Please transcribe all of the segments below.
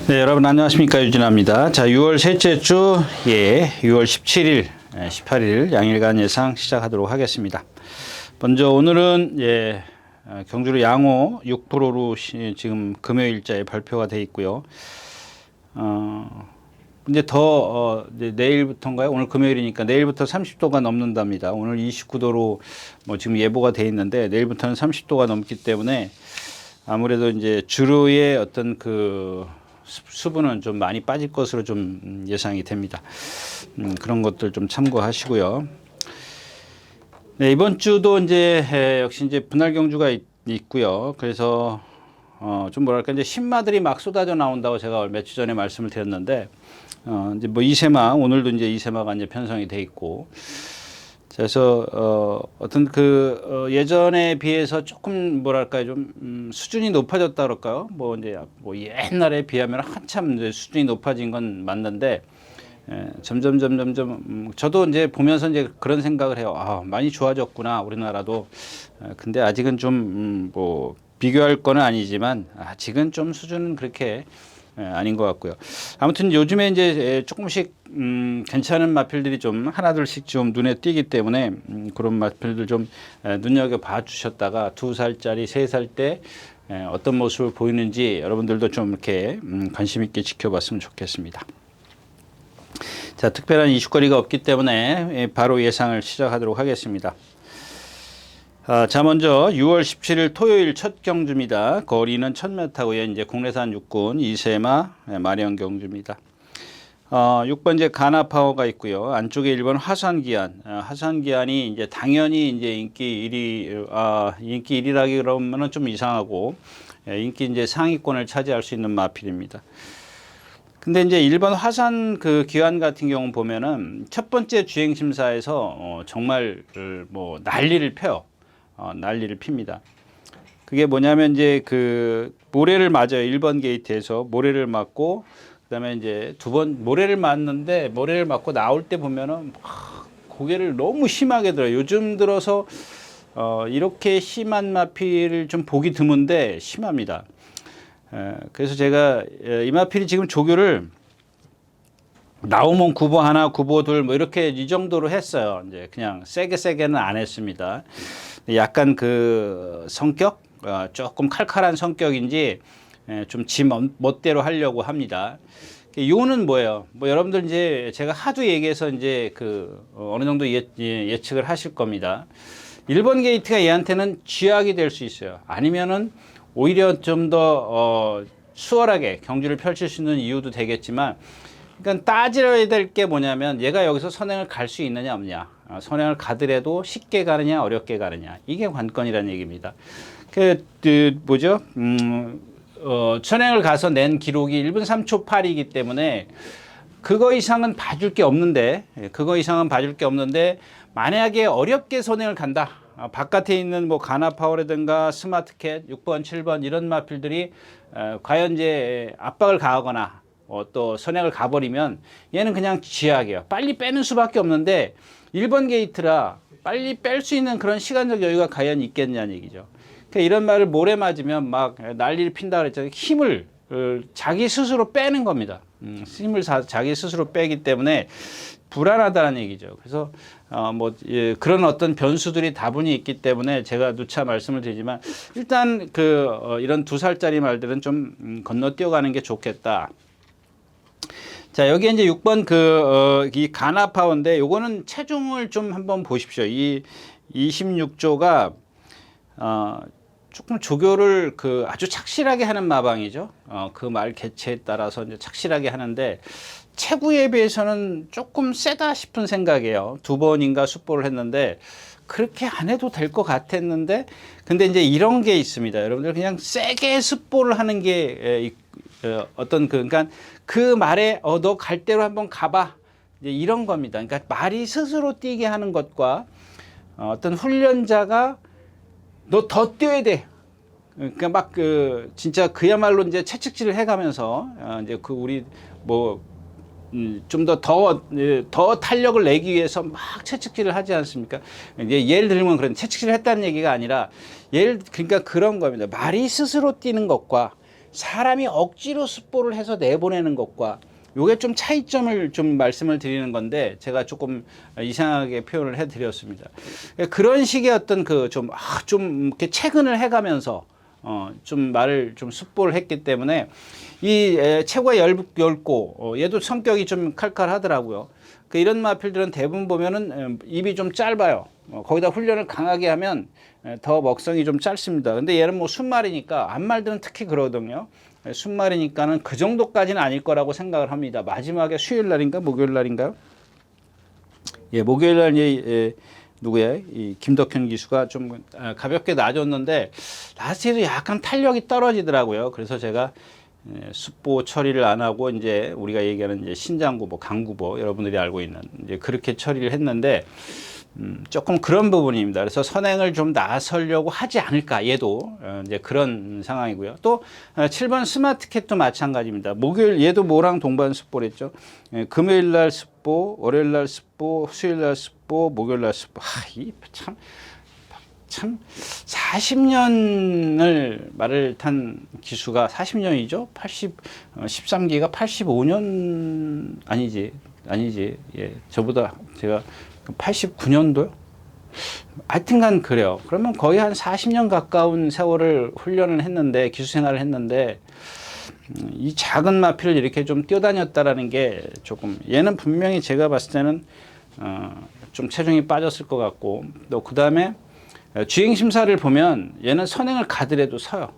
네, 여러분 안녕하십니까, 유진아입니다. 자, 6월 셋째 주, 6월 17일, 18일 양일간 예상 시작하도록 하겠습니다. 먼저 오늘은 경주로 양호 6%로 지금 금요일자에 발표가 돼 있고요. 이제 이제 내일부터인가요? 오늘 금요일이니까 내일부터 30도가 넘는답니다. 오늘 29도로 뭐 지금 예보가 돼 있는데 내일부터는 30도가 넘기 때문에 아무래도 이제 주로의 어떤 그 수분은 좀 많이 빠질 것으로 좀 예상이 됩니다. 그런 것들 좀 참고하시고요. 네, 이번 주도 이제 역시 이제 분할 경주가 있고요. 그래서 좀 뭐랄까 이제 신마들이 막 쏟아져 나온다고 제가 며칠 전에 말씀을 드렸는데 이제 뭐 이세마 오늘도 이제 이세마가 이제 편성이 돼 있고. 그래서 어떤 예전에 비해서 조금 뭐랄까요 좀 수준이 높아졌다 그럴까요? 뭐 이제 뭐 옛날에 비하면 한참 이제 수준이 높아진 건 맞는데 점점 저도 이제 보면서 이제 그런 생각을 해요. 아, 많이 좋아졌구나 우리나라도. 근데 아직은 좀 뭐 비교할 거는 아니지만 아직은 좀 수준은 그렇게 아닌 것 같고요. 아무튼 요즘에 이제 조금씩 괜찮은 마필들이 좀 하나둘씩 좀 눈에 띄기 때문에 그런 마필들 좀 눈여겨 봐 주셨다가 2살짜리 3살 때 어떤 모습을 보이는지 여러분들도 좀 이렇게 관심 있게 지켜봤으면 좋겠습니다. 자, 특별한 이슈거리가 없기 때문에 바로 예상을 시작하도록 하겠습니다. 자, 먼저 6월 17일 토요일 첫 경주입니다. 거리는 1000m고요. 이제 국내산 육군 이세마 마령 경주입니다. 6번 이제 가나파워가 있고요. 안쪽에 1번 화산기한. 화산기한이 이제 당연히 이제 인기 1위라기 그러면은 좀 이상하고 인기 이제 상위권을 차지할 수 있는 마필입니다. 근데 이제 1번 화산 기한 같은 경우 보면은 첫 번째 주행 심사에서 정말 뭐 난리를 펴요. 난리를 핍니다. 그게 뭐냐면 이제 모래를 맞아요. 1번 게이트에서 모래를 맞고 그다음에 이제 2번 모래를 맞는데 모래를 맞고 나올 때 보면은 고개를 너무 심하게 들어요. 요즘 들어서 이렇게 심한 마필을 좀 보기 드문데 심합니다. 그래서 제가 이 마필이 지금 조교를 나오면 구보 하나, 구보 둘, 뭐 이렇게 이 정도로 했어요. 이제 그냥 세게는 안 했습니다. 약간 성격, 조금 칼칼한 성격인지 좀 지 멋대로 하려고 합니다. 요는 뭐예요? 뭐 여러분들 이제 제가 하도 얘기해서 이제 어느 정도 예측을 하실 겁니다. 1번 게이트가 얘한테는 쥐약이 될 수 있어요. 아니면은 오히려 좀 더 수월하게 경주를 펼칠 수 있는 이유도 되겠지만, 그러니까 따져야 될 게 뭐냐면 얘가 여기서 선행을 갈 수 있느냐 없냐. 선행을 가더라도 쉽게 가느냐 어렵게 가느냐. 이게 관건이라는 얘기입니다. 선행을 가서 낸 기록이 1분 3초 8이기 때문에 그거 이상은 봐줄 게 없는데 만약에 어렵게 선행을 간다. 바깥에 있는 뭐 가나파워라든가 스마트캣 6번 7번 이런 마필들이 과연 이제 압박을 가하거나 또 선행을 가버리면 얘는 그냥 쥐약이에요. 빨리 빼는 수밖에 없는데 1번 게이트라 빨리 뺄 수 있는 그런 시간적 여유가 과연 있겠냐는 얘기죠. 그러니까 이런 말을 모래 맞으면 막 난리를 핀다 그랬잖아요. 힘을 자기 스스로 빼는 겁니다. 힘을 자기 스스로 빼기 때문에 불안하다는 얘기죠. 그래서 그런 어떤 변수들이 다분히 있기 때문에 제가 누차 말씀을 드리지만 일단 이런 2살짜리 말들은 좀 건너뛰어가는 게 좋겠다. 자, 여기 이제 6번 이 가나파워인데 요거는 체중을 좀 한번 보십시오. 이 26조가 조금 조교를 아주 착실하게 하는 마방이죠. 그 말 개체에 따라서 이제 착실하게 하는데 체구에 비해서는 조금 세다 싶은 생각이에요. 2번인가 숫보를 했는데 그렇게 안 해도 될 것 같았는데 근데 이제 이런 게 있습니다. 여러분들 그냥 세게 숫보를 하는 게 그러니까 그 말에 너 갈 대로 한번 가봐 이제 이런 겁니다. 그러니까 말이 스스로 뛰게 하는 것과 어떤 훈련자가 너 더 뛰어야 돼. 그러니까 진짜 그야말로 이제 채찍질을 해가면서 이제 우리 뭐 좀 더 탄력을 내기 위해서 막 채찍질을 하지 않습니까? 이제 예를 들면 그런 채찍질을 했다는 얘기가 아니라 그러니까 그런 겁니다. 말이 스스로 뛰는 것과 사람이 억지로 습보를 해서 내보내는 것과 요게 좀 차이점을 좀 말씀을 드리는 건데 제가 조금 이상하게 표현을 해 드렸습니다. 그런 식의 어떤 그 좀 이렇게 체근을 해 가면서 좀 말을 좀 습보를 했기 때문에 이 최고의 열고 얘도 성격이 좀 칼칼하더라고요. 이런 마필들은 대부분 보면은 입이 좀 짧아요. 거기다 훈련을 강하게 하면 더 먹성이 좀 짧습니다. 근데 얘는 뭐 순말이니까 앞말들은 특히 그러거든요. 순말이니까는 그 정도까지는 아닐 거라고 생각을 합니다. 마지막에 수요일 날인가 목요일 날인가요? 예, 목요일 날 누구야? 이 김덕현 기수가 좀 가볍게 낮았는데 라스트에도 약간 탄력이 떨어지더라고요. 그래서 제가 습보 처리를 안 하고 이제 우리가 얘기하는 이제 신장구보, 강구보 여러분들이 알고 있는 이제 그렇게 처리를 했는데 조금 그런 부분입니다. 그래서 선행을 좀 나서려고 하지 않을까 얘도 이제 그런 상황이고요. 또 7번 스마트캣도 마찬가지입니다. 목요일 얘도 뭐랑 동반 습보를 했죠. 금요일 날 습보, 월요일 날 습보, 수요일 날 습보, 목요일 날 습보. 참 40년을 말을 탄 기수가 40년이죠. 13기가 85년 아니지. 예. 저보다 제가 89년도요? 하여튼간 그래요. 그러면 거의 한 40년 가까운 세월을 훈련을 했는데 기수 생활을 했는데 이 작은 마필을 이렇게 좀 뛰어다녔다라는 게 조금 얘는 분명히 제가 봤을 때는 좀 체중이 빠졌을 것 같고 또 그다음에 주행 심사를 보면 얘는 선행을 가더라도 서요.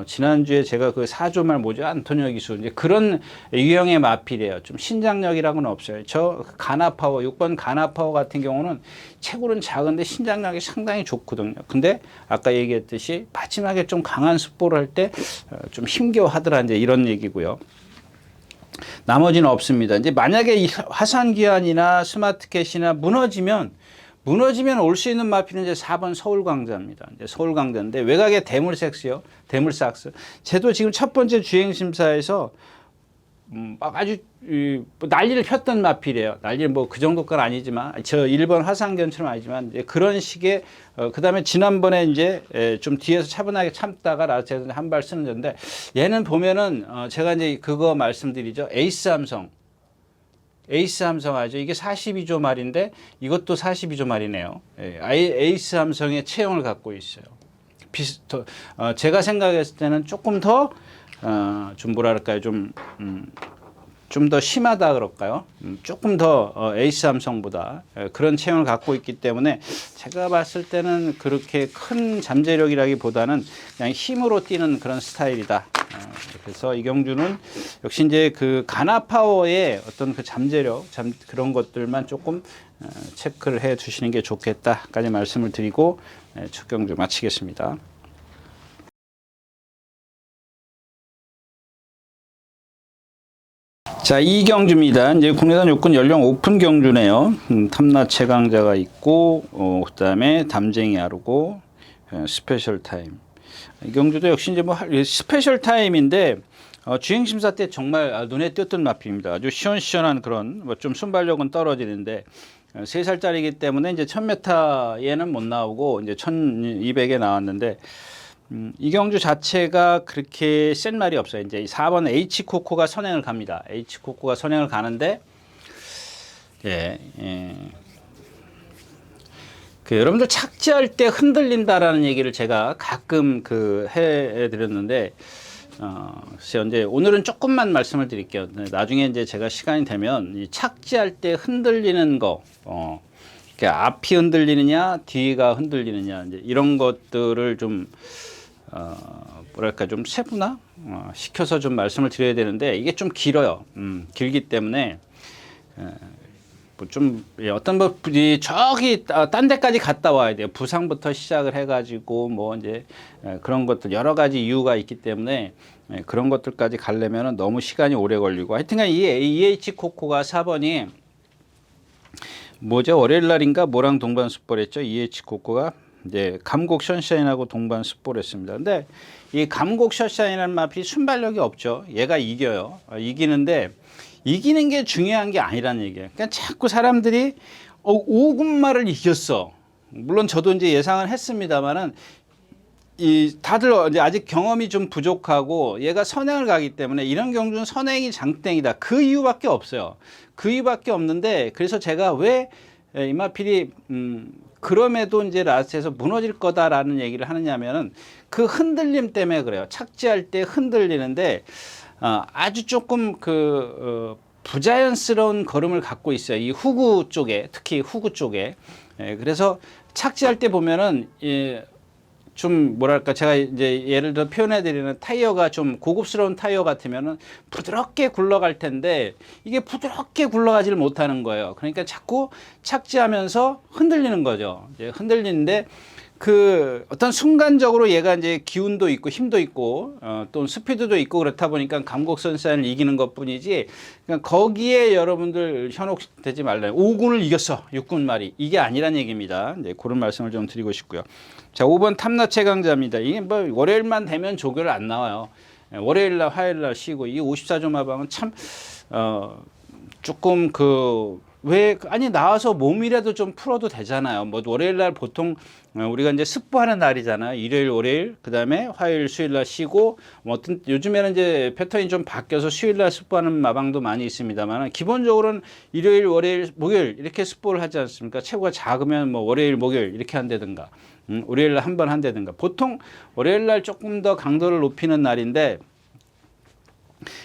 지난주에 제가 그 4조 말 뭐죠? 안토니오 기수. 이제 그런 유형의 마필이에요. 좀 신장력이라고는 없어요. 저 가나파워, 6번 가나파워 같은 경우는 체구는 작은데 신장력이 상당히 좋거든요. 근데 아까 얘기했듯이 마지막에 좀 강한 습보를 할 때 좀 힘겨워하더라. 이제 이런 얘기고요. 나머지는 없습니다. 이제 만약에 화산기한이나 스마트캣이나 무너지면 올 수 있는 마필은 이제 4번 서울광자입니다. 이제 서울광자인데 외곽에 대물삭스요. 대물삭스. 쟤도 지금 첫 번째 주행심사에서 아주 난리를 폈던 마필이에요. 난리는 뭐 그 정도까지는 아니지만 저 1번 화산견처럼 아니지만 이제 그런 식의 그다음에 지난번에 이제 좀 뒤에서 차분하게 참다가 라스트에서 한 발 쓰는 건데 얘는 보면은 제가 이제 그거 말씀드리죠. 에이스 함성 하죠. 이게 42조 말인데 이것도 42조 말이네요. 에이스 함성의 체형을 갖고 있어요. 제가 생각했을 때는 조금 더 좀 뭐랄까요, 좀 더 심하다 그럴까요? 조금 더 에이스 함성보다 그런 체형을 갖고 있기 때문에 제가 봤을 때는 그렇게 큰 잠재력이라기보다는 그냥 힘으로 뛰는 그런 스타일이다. 그래서 이경주는 역시 이제 그 가나파워의 어떤 그 잠재력, 그런 것들만 조금 체크를 해 주시는 게 좋겠다까지 말씀을 드리고 첫 경주 마치겠습니다. 자, 이 경주입니다. 이제 국내산 육군 연령 오픈 경주네요. 탐라 최강자가 있고, 그다음에 담쟁이 아르고, 스페셜 타임. 이 경주도 역시 이제 뭐 스페셜 타임인데 주행 심사 때 정말 눈에 띄었던 마필입니다. 아주 시원시원한 그런 뭐 좀 순발력은 떨어지는데 3살짜리이기 때문에 이제 1000m에는 못 나오고 이제 1200에 나왔는데. 이 경주 자체가 그렇게 센 말이 없어요. 이제 4번 H코코가 선행을 갑니다. H코코가 선행을 가는데, 여러분들 착지할 때 흔들린다라는 얘기를 제가 가끔 해드렸는데, 이제 오늘은 조금만 말씀을 드릴게요. 나중에 이제 제가 시간이 되면 이 착지할 때 흔들리는 거, 앞이 흔들리느냐, 뒤가 흔들리느냐, 이제 이런 것들을 좀 뭐랄까 좀 세분화 시켜서 좀 말씀을 드려야 되는데 이게 좀 길어요. 길기 때문에 뭐 좀 어떤 분이 저기 딴 데까지 갔다 와야 돼요. 부상부터 시작을 해가지고 뭐 이제 그런 것들 여러 가지 이유가 있기 때문에 그런 것들까지 가려면 너무 시간이 오래 걸리고 하여튼간 이 EH 코코가 4번이 뭐죠? 월요일 날인가 뭐랑 동반 습보했죠? EH 코코가 이제 감곡 션샤인하고 동반 습보를 했습니다. 근데 이 감곡 션샤인이라는 마필이 순발력이 없죠. 얘가 이겨요. 이기는데 이기는 게 중요한 게 아니라는 얘기예요. 그러니까 자꾸 사람들이 5군마를 이겼어. 물론 저도 이제 예상을 했습니다만은 이 다들 이제 아직 경험이 좀 부족하고 얘가 선행을 가기 때문에 이런 경주는 선행이 장땡이다. 그 이유밖에 없어요. 그 이유밖에 없는데 그래서 제가 왜 이마필이 그럼에도 이제 라스트에서 무너질 거다라는 얘기를 하느냐면은 그 흔들림 때문에 그래요. 착지할 때 흔들리는데 아주 조금 부자연스러운 걸음을 갖고 있어요. 이 후구 쪽에, 특히 후구 쪽에. 그래서 착지할 때 보면은 좀 뭐랄까 제가 이제 예를 들어 표현해 드리는 타이어가 좀 고급스러운 타이어 같으면은 부드럽게 굴러갈 텐데 이게 부드럽게 굴러가지를 못하는 거예요. 그러니까 자꾸 착지하면서 흔들리는 거죠. 이제 흔들리는데 그 어떤 순간적으로 얘가 이제 기운도 있고 힘도 있고 또 스피드도 있고 그렇다 보니까 감곡선산을 이기는 것뿐이지 그러니까 거기에 여러분들 현혹되지 말라요. 5군을 이겼어 6군 말이 이게 아니란 얘기입니다. 이제 그런 말씀을 좀 드리고 싶고요. 자 5번 탐나 최강자입니다. 이게 뭐 월요일만 되면 조교를 안 나와요. 월요일날 화요일날 쉬고 이 54조 마방은 참 조금 왜 아니 나와서 몸이라도 좀 풀어도 되잖아요. 뭐 월요일 날 보통 우리가 이제 습부하는 날이잖아요. 일요일, 월요일, 그다음에 화요일, 수요일 날 쉬고 뭐 어떤 요즘에는 이제 패턴이 좀 바뀌어서 수요일 날 습부하는 마방도 많이 있습니다만 기본적으로는 일요일, 월요일, 목요일 이렇게 습부를 하지 않습니까? 체구가 작으면 뭐 월요일, 목요일 이렇게 한다든가. 월요일 날 한 번 한다든가. 보통 월요일 날 조금 더 강도를 높이는 날인데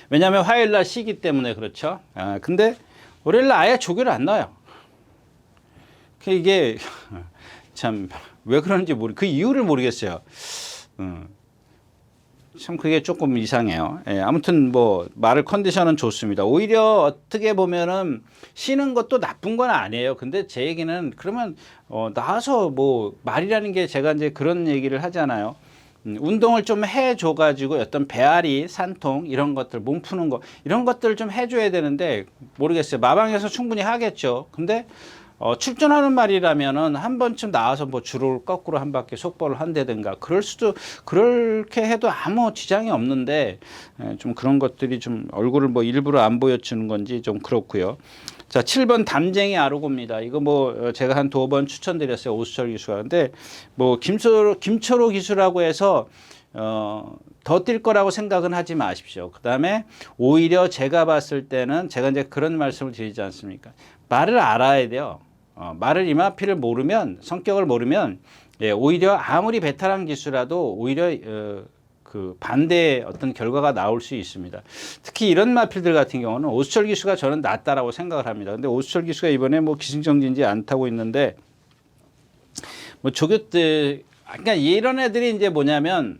왜냐하면 화요일 날 쉬기 때문에 그렇죠. 근데 월요일 날 아예 조교를 안 넣어요. 이게 참 왜 그런지 그 이유를 모르겠어요. 참 그게 조금 이상해요. 아무튼 뭐 말을 컨디션은 좋습니다. 오히려 어떻게 보면은 쉬는 것도 나쁜 건 아니에요. 근데 제 얘기는 그러면 나와서 뭐 말이라는 게 제가 이제 그런 얘기를 하잖아요. 운동을 좀 해줘 가지고 어떤 배앓이, 산통 이런 것들 몸 푸는 거 이런 것들을 좀 해줘야 되는데 모르겠어요. 마방에서 충분히 하겠죠. 근데 출전하는 말이라면은 한 번쯤 나와서 뭐 줄을 거꾸로 한 바퀴 속보를 한다든가 그렇게 해도 아무 지장이 없는데 좀 그런 것들이 좀 얼굴을 뭐 일부러 안 보여주는 건지 좀 그렇고요. 자, 7번 담쟁이 아르고입니다. 이거 뭐 제가 한 2번 추천드렸어요. 오수철 기수가. 근데 뭐 김철호 기수라고 해서 더 뛸 거라고 생각은 하지 마십시오. 그 다음에 오히려 제가 봤을 때는 제가 이제 그런 말씀을 드리지 않습니까? 말을 알아야 돼요. 말을 이마피를 모르면 성격을 모르면 오히려 아무리 베테랑 기수라도 오히려 그 반대의 어떤 결과가 나올 수 있습니다. 특히 이런 마필들 같은 경우는 오수철 기수가 저는 낫다라고 생각을 합니다. 근데 오수철 기수가 이번에 뭐 기승전결인지 안 타고 있는데 뭐 조교 때 그러니까 이런 애들이 이제 뭐냐면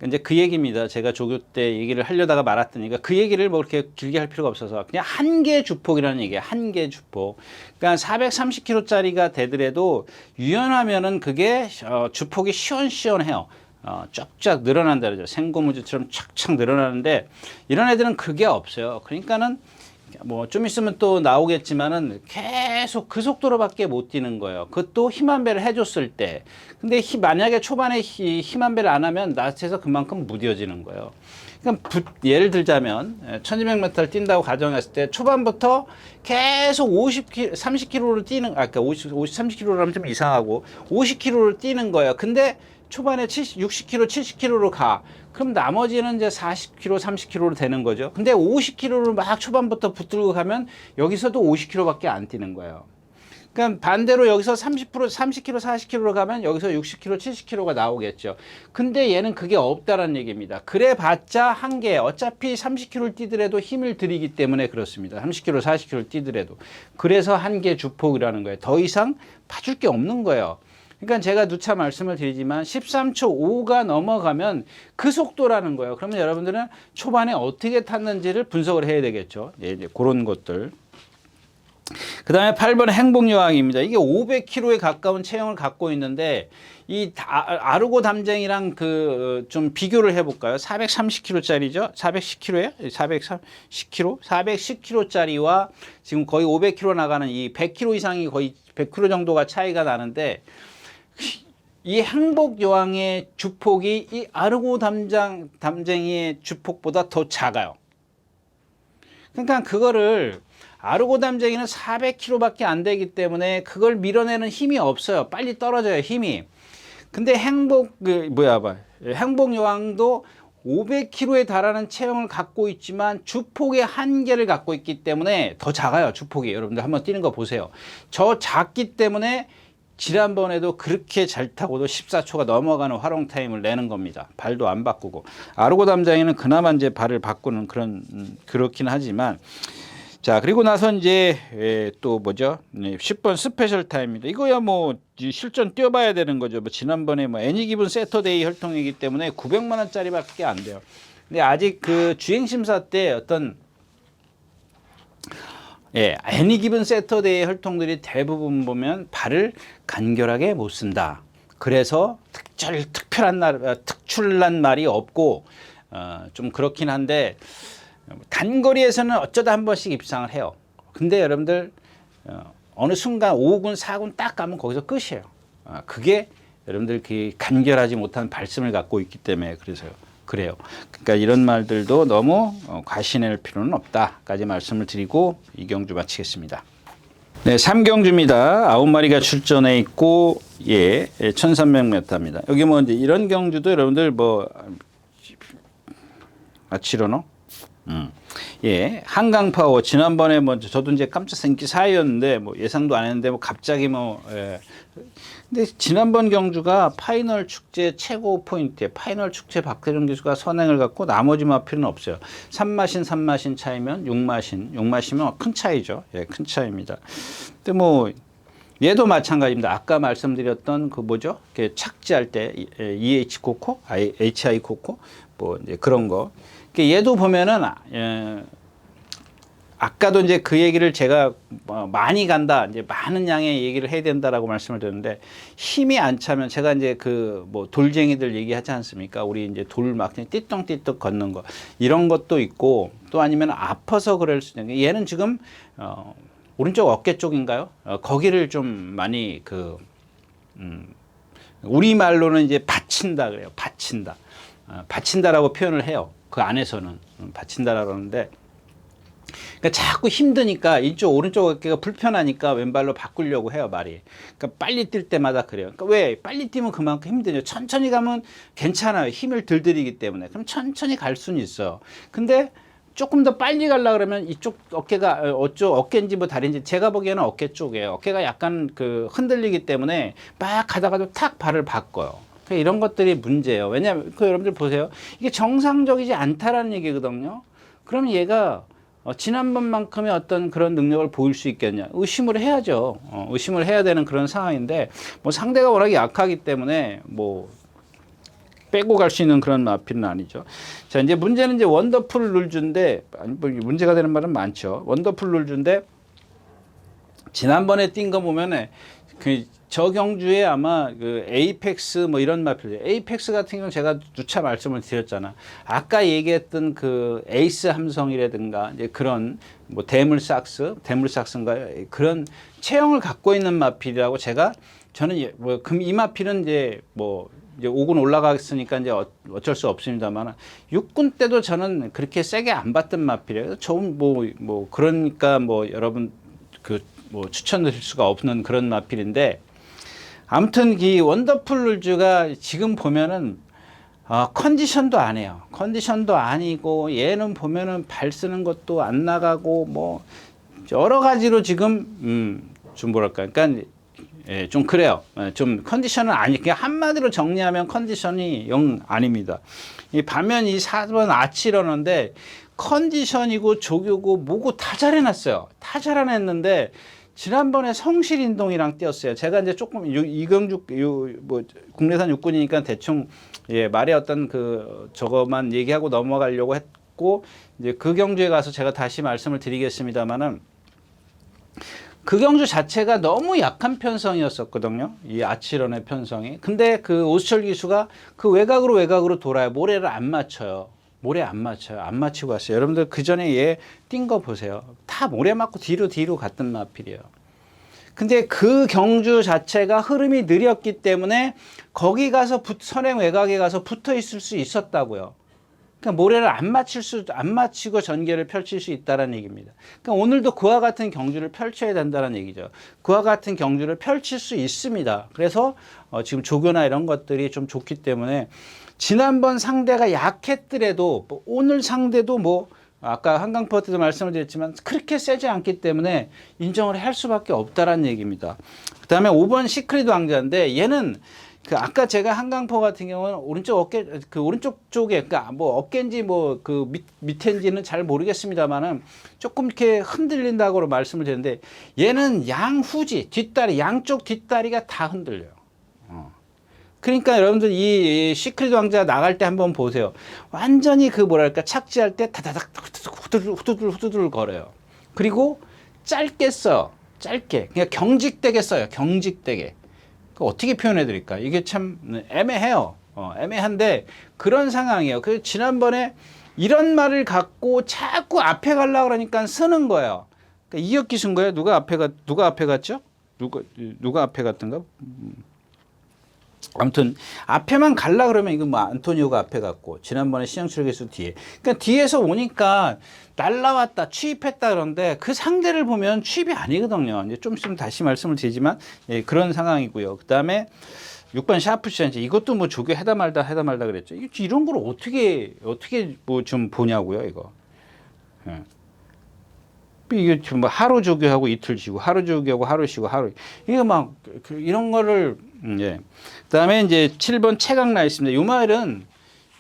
이제 그 얘기입니다. 제가 조교 때 얘기를 하려다가 말았더니 그 얘기를 뭐 그렇게 길게 할 필요가 없어서 그냥 한계 주폭이라는 얘기예요. 한계 주폭. 그러니까 430kg짜리가 되더라도 유연하면은 그게 주폭이 시원시원해요. 쫙쫙 늘어난다 그러죠. 생고무줄처럼 착착 늘어나는데 이런 애들은 그게 없어요. 그러니까는 뭐 좀 있으면 또 나오겠지만은 계속 그 속도로밖에 못 뛰는 거예요. 그것도 힘 한 배를 해줬을 때. 근데 만약에 초반에 힘 한 배를 안 하면 라스트에서 그만큼 무뎌지는 거예요. 그러니까 예를 들자면 1200m를 뛴다고 가정했을 때 초반부터 계속 30km를 뛰는 그러니까 30km라면 좀 이상하고 50km를 뛰는 거예요. 근데 초반에 60km, 70km로 가. 그럼 나머지는 이제 40km, 30km로 되는 거죠. 근데 50km를 막 초반부터 붙들고 가면 여기서도 50km밖에 안 뛰는 거예요. 그러니까 반대로 여기서 30km, 40km로 가면 여기서 60km, 70km가 나오겠죠. 근데 얘는 그게 없다라는 얘기입니다. 그래 봤자 한계. 어차피 30km를 뛰더라도 힘을 들이기 때문에 그렇습니다. 30km, 40km를 뛰더라도. 그래서 한계 주폭이라는 거예요. 더 이상 봐줄 게 없는 거예요. 그러니까 제가 누차 말씀을 드리지만 13초 5가 넘어가면 그 속도라는 거예요. 그러면 여러분들은 초반에 어떻게 탔는지를 분석을 해야 되겠죠. 이제 그런 것들. 그 다음에 8번 행복여왕입니다. 이게 500km에 가까운 체형을 갖고 있는데 이 아르고 담쟁이랑 좀 비교를 해볼까요? 430kg짜리죠? 410kg예요? 410kg? 410kg짜리와 지금 거의 500km 나가는 이 100km 이상이 거의 100km 정도가 차이가 나는데 이 행복여왕의 주폭이 이 아르고 담쟁이의 주폭보다 더 작아요. 그러니까 그거를 아르고 담쟁이는 400kg밖에 안 되기 때문에 그걸 밀어내는 힘이 없어요. 빨리 떨어져요, 힘이. 근데 행복 여왕도 500kg에 달하는 체형을 갖고 있지만 주폭의 한계를 갖고 있기 때문에 더 작아요. 주폭이. 여러분들 한번 뛰는 거 보세요. 저 작기 때문에 지난번에도 그렇게 잘 타고도 14초가 넘어가는 활용 타임을 내는 겁니다. 발도 안 바꾸고. 아르고 담장에는 그나마 이제 발을 바꾸는 그렇긴 하지만, 자, 그리고 나서 이제 또 뭐죠? 10번 스페셜 타임입니다. 이거야 뭐 실전 뛰어봐야 되는 거죠. 뭐 지난번에 뭐 애니 기분 세터데이 혈통이기 때문에 900만 원짜리밖에 안 돼요. 근데 아직 그 주행 심사 때 어떤 애니 기분 세터데이 혈통들이 대부분 보면 발을 간결하게 못 쓴다. 그래서 특출난 말이 없고 좀 그렇긴 한데. 단거리에서는 어쩌다 한 번씩 입상을 해요. 근데 여러분들 어느 순간 5군, 4군 딱 가면 거기서 끝이에요. 그게 여러분들 그 간결하지 못한 발성을 갖고 있기 때문에 그래요. 그러니까 이런 말들도 너무 과신할 필요는 없다까지 말씀을 드리고 이 경주 마치겠습니다. 네, 3경주입니다. 9마리가 출전해 있고 1300m입니다. 여기 뭐 이제 이런 경주도 여러분들 뭐 아치로노 한강 파워 지난번에 뭐 저도 이제 깜짝 생기 사이였는데 뭐 예상도 안 했는데 뭐 갑자기 근데 지난번 경주가 파이널 축제 최고 포인트에 파이널 축제 박대중 기수가 선행을 갖고 나머지 마필은 없어요. 3마신 차이면 6마시면 큰 차이죠. 큰 차이입니다. 근데 뭐 얘도 마찬가지입니다. 아까 말씀드렸던 그 뭐죠? 착지할 때 EH 코코, HI 코코 뭐 이제 그런 거. 얘도 보면은 아까도 이제 그 얘기를 제가 많이 간다, 이제 많은 양의 얘기를 해야 된다라고 말씀을 드렸는데 힘이 안 차면 제가 이제 그 뭐 돌쟁이들 얘기하지 않습니까? 우리 이제 돌 막 띠떡띠떡 걷는 거 이런 것도 있고 또 아니면 아파서 그럴 수 있는 게 얘는 지금 오른쪽 어깨 쪽인가요? 거기를 좀 많이 우리 말로는 이제 받친다 그래요. 받친다라고 표현을 해요. 그 안에서는 받친다라고 그러는데 그러니까 자꾸 힘드니까 이쪽 오른쪽 어깨가 불편하니까 왼발로 바꾸려고 해요 말이. 그러니까 빨리 뛸 때마다 그래요. 그러니까 왜 빨리 뛰면 그만큼 힘드냐. 천천히 가면 괜찮아요. 힘을 덜 들이기 때문에. 그럼 천천히 갈 수는 있어요. 근데 조금 더 빨리 가려 그러면 이쪽 어깨가 어깨인지 뭐 다리인지 제가 보기에는 어깨 쪽이에요. 어깨가 약간 흔들리기 때문에 막 가다가도 탁 발을 바꿔요. 이런 것들이 문제예요. 왜냐하면 여러분들 보세요. 이게 정상적이지 않다라는 얘기거든요. 그럼 얘가 지난번만큼의 어떤 그런 능력을 보일 수 있겠냐? 의심을 해야죠. 의심을 해야 되는 그런 상황인데 뭐 상대가 워낙 약하기 때문에 뭐 빼고 갈 수 있는 그런 마필은 아니죠. 자, 이제 문제는 이제 원더풀 룰주인데 뭐 문제가 되는 말은 많죠. 원더풀 룰주인데 지난번에 뛴 거 보면은 저 경주에 아마 에이펙스 뭐 이런 마필, 에이펙스 같은 경우는 제가 누차 말씀을 드렸잖아. 아까 얘기했던 그 에이스 함성이라든가 이제 그런 뭐 대물삭스인가요? 그런 체형을 갖고 있는 마필이라고 저는 이 마필은 이제 5군 올라갔으니까 이제 어쩔 수 없습니다만 6군 때도 저는 그렇게 세게 안 봤던 마필이에요. 좀 그러니까 여러분 추천드릴 수가 없는 그런 마필인데 아무튼 이 원더풀 룰즈가 지금 보면은 컨디션도 안 해요. 컨디션도 아니고 얘는 보면은 발 쓰는 것도 안 나가고 뭐 여러 가지로 지금 좀 뭐랄까 그러니까 좀 그래요. 좀 컨디션은 그냥 한마디로 정리하면 컨디션이 영 아닙니다. 반면 이 4번 아치러너인데 컨디션이고 조교고 뭐고 다 잘해놨어요. 다 잘해냈는데 지난번에 성실인동이랑 뛰었어요. 제가 이제 조금 이경주 국내산 육군이니까 대충 말의 어떤 저거만 얘기하고 넘어가려고 했고 이제 그 경주에 가서 제가 다시 말씀을 드리겠습니다만은 그 경주 자체가 너무 약한 편성이었었거든요. 이 아치런의 편성이. 근데 오수철 기수가 외곽으로 돌아요. 모래를 안 맞춰요. 모래 안 맞춰요. 안 맞추고 왔어요. 여러분들 그 전에 얘 뛴 거 보세요. 다 모래 맞고 뒤로 갔던 마필이에요. 근데 그 경주 자체가 흐름이 느렸기 때문에 거기 가서 선행 외곽에 가서 붙어 있을 수 있었다고요. 그러니까 모래를 안 맞히고 전개를 펼칠 수 있다는 얘기입니다. 그러니까 오늘도 그와 같은 경주를 펼쳐야 된다는 얘기죠. 그와 같은 경주를 펼칠 수 있습니다. 그래서 지금 조교나 이런 것들이 좀 좋기 때문에 지난번 상대가 약했더라도 뭐 오늘 상대도 뭐 아까 한강포 때도 말씀을 드렸지만 그렇게 세지 않기 때문에 인정을 할 수밖에 없다라는 얘기입니다. 그 다음에 5번 시크릿 왕자인데 얘는 그 아까 제가 한강포 같은 경우는 오른쪽 어깨 그 오른쪽 쪽에 그러니까 뭐 어깨인지 뭐 그 밑인지는 잘 모르겠습니다만은 조금 이렇게 흔들린다고 말씀을 드렸는데 얘는 양후지 뒷다리 양쪽 뒷다리가 다 흔들려요. 그러니까 여러분들 이 시크릿 왕자 나갈 때 한번 보세요. 완전히 그 뭐랄까 착지할 때 다다닥 후두들 거려요. 그리고 짧게 써요. 짧게 그냥 경직되게 써요. 경직되게. 어떻게 표현해 드릴까? 이게 참 애매해요. 애매한데 그런 상황이에요. 그 지난번에 이런 말을 갖고 자꾸 앞에 가려고 그러니까 쓰는 거예요. 그러니까 이혁기 쓴 거예요. 누가 앞에 갔죠? 누가 앞에 갔던가? 아무튼 앞에만 갈라 그러면 이거 뭐 안토니오가 앞에 갔고 지난번에 시영철 교수 뒤에. 그러니까 뒤에서 오니까 날라왔다 취입했다 그런데 그 상대를 보면 취입이 아니거든요. 이제 좀 있으면 다시 말씀을 드리지만 예, 그런 상황이고요. 그 다음에 6번 샤프샷 이것도 뭐 조교 해다 말다 그랬죠. 이런 걸 어떻게 뭐 좀 보냐고요 이거. 예. 이게 지금 뭐 하루 조교하고 이틀 쉬고 하루 조교하고 하루 쉬고 하루 이게 막 이런 거를 예. 그다음에 이제 7번 최강라 있습니다. 이 말은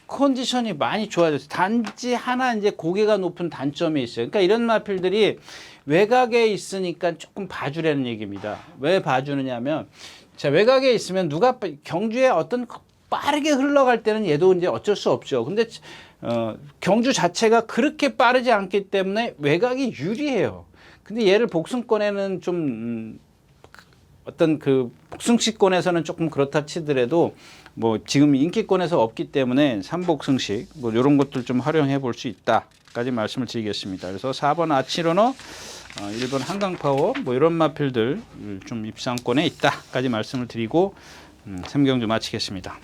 컨디션이 많이 좋아졌어요. 단지 하나 이제 고개가 높은 단점이 있어요. 그러니까 이런 마필들이 외곽에 있으니까 조금 봐주라는 얘기입니다. 왜 봐주느냐면 자 외곽에 있으면 누가 경주에 어떤 빠르게 흘러갈 때는 얘도 이제 어쩔 수 없죠. 근데 경주 자체가 그렇게 빠르지 않기 때문에 외곽이 유리해요. 근데 얘를 복승권에는 좀 어떤 그 복승식권에서는 조금 그렇다 치더라도 뭐 지금 인기권에서 없기 때문에 삼복승식 뭐 이런 것들 좀 활용해 볼 수 있다까지 말씀을 드리겠습니다. 그래서 4번 아치러너 1번 한강파워 뭐 이런 마필들 좀 입상권에 있다까지 말씀을 드리고 3경주 마치겠습니다.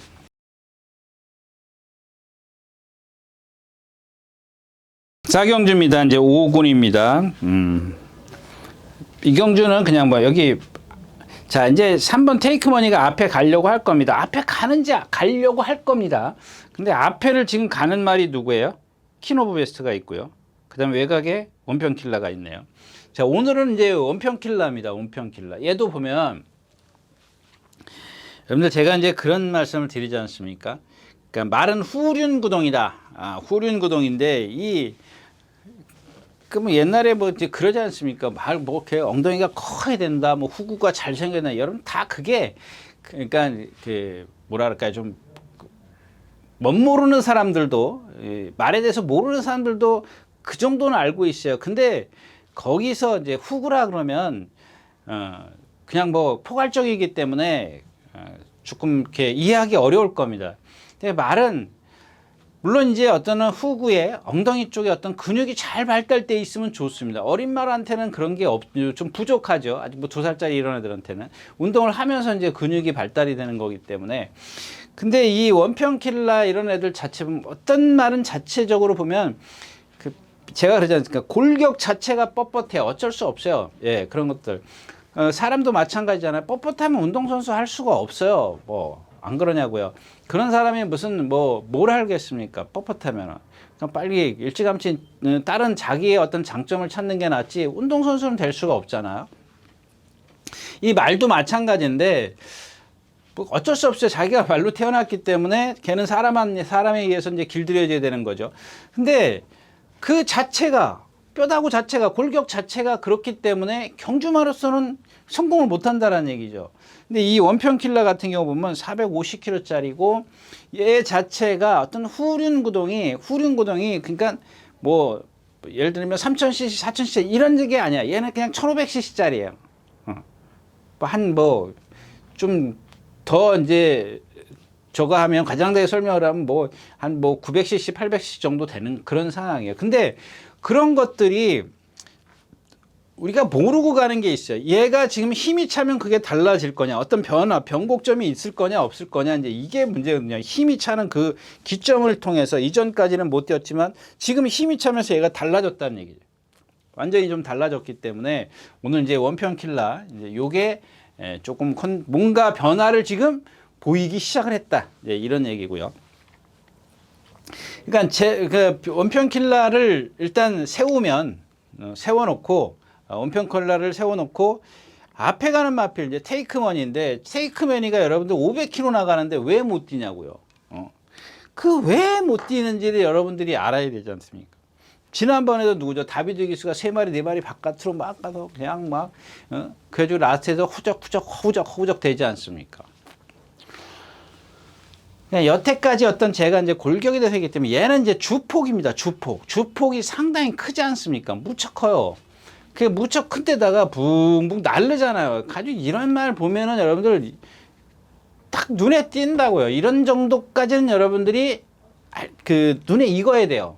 4경주입니다. 이제 5군입니다. 이 경주는 그냥 뭐 여기 자 이제 3번 테이크머니가 앞에 가려고 할 겁니다. 앞에 가려고 할 겁니다. 근데 앞에를 지금 가는 말이 누구예요? 킹오브 베스트가 있고요. 그 다음에 외곽에 원평킬라가 있네요. 자 오늘은 이제 원평킬라입니다. 원평킬라. 얘도 보면 여러분들 제가 이제 그런 말씀을 드리지 않습니까? 그러니까 말은 후륜구동이다. 후륜구동인데 뭐 옛날에 뭐 이제 그러지 않습니까? 뭐 이렇게 엉덩이가 커야 된다, 뭐 후구가 잘생겼나, 여러분 다 그게 그러니까 그 뭐랄까요 좀 멋모르는 사람들도 말에 대해서 모르는 사람들도 그 정도는 알고 있어요. 근데 거기서 이제 후구라 그러면 그냥 뭐 포괄적이기 때문에 조금 이렇게 이해하기 어려울 겁니다. 근데 말은 물론 이제 어떤 후구에 엉덩이 쪽에 어떤 근육이 잘 발달돼 있으면 좋습니다. 어린 말한테는 그런 게 좀 부족하죠. 아직 뭐 2살짜리 이런 애들한테는 운동을 하면서 이제 근육이 발달이 되는 거기 때문에. 근데 이 원평킬라 이런 애들 자체 보면 어떤 말은 자체적으로 보면 제가 그러지 않습니까? 골격 자체가 뻣뻣해요. 어쩔 수 없어요. 예, 그런 것들. 사람도 마찬가지잖아요. 뻣뻣하면 운동선수 할 수가 없어요. 뭐 안 그러냐고요. 그런 사람이 무슨 뭘 하겠습니까? 뻣뻣하면 그냥 빨리 일찌감치 다른 자기의 어떤 장점을 찾는 게 낫지 운동선수는 될 수가 없잖아요. 이 말도 마찬가지인데 뭐 어쩔 수 없어요. 자기가 말로 태어났기 때문에 걔는 사람에 의해서 이제 길들여져야 되는 거죠. 근데 그 자체가 뼈다구 자체가 골격 자체가 그렇기 때문에 경주마로서는 성공을 못한다라는 얘기죠. 근데 이 원평킬라 같은 경우 보면 450kg짜리고 얘 자체가 어떤 후륜구동이 그러니까 뭐 예를 들면 3000cc, 4000cc 이런 게 아니야. 얘는 그냥 1500cc짜리예요. 한 뭐 좀 더 이제 저거 하면 과장되게 설명을 하면 한 900cc, 800cc 정도 되는 그런 상황이에요. 근데 그런 것들이 우리가 모르고 가는 게 있어요. 얘가 지금 힘이 차면 그게 달라질 거냐, 어떤 변화, 변곡점이 있을 거냐, 없을 거냐, 이제 이게 문제거든요. 힘이 차는 그 기점을 통해서 이전까지는 못 뛰었지만 지금 힘이 차면서 얘가 달라졌다는 얘기죠. 완전히 좀 달라졌기 때문에 오늘 이제 원편 킬러, 이제 요게 조금 뭔가 변화를 지금 보이기 시작을 했다. 이제 이런 얘기고요. 그러니까 그 원편 킬러를 일단 세워놓고 원편 킬러를 세워놓고 앞에 가는 마필 이제 테이크머니인데 테이크머니가 여러분들 500km 나가는데 왜 못 뛰냐고요. 그 왜 못 뛰는지를 여러분들이 알아야 되지 않습니까? 지난번에도 누구죠? 다비드 기수가 3마리 4마리 바깥으로 막 가서 그냥 막 그래가지고 라스트에서 후적 되지 않습니까? 여태까지 어떤 제가 이제 골격에 대해서 했기 때문에 얘는 이제 주폭입니다. 주폭이 상당히 크지 않습니까? 무척 커요. 그게 무척 큰 데다가 붕붕 날르잖아요. 가지고 이런 말 보면은 여러분들 딱 눈에 띈다고요. 이런 정도까지는 여러분들이 그 눈에 익어야 돼요.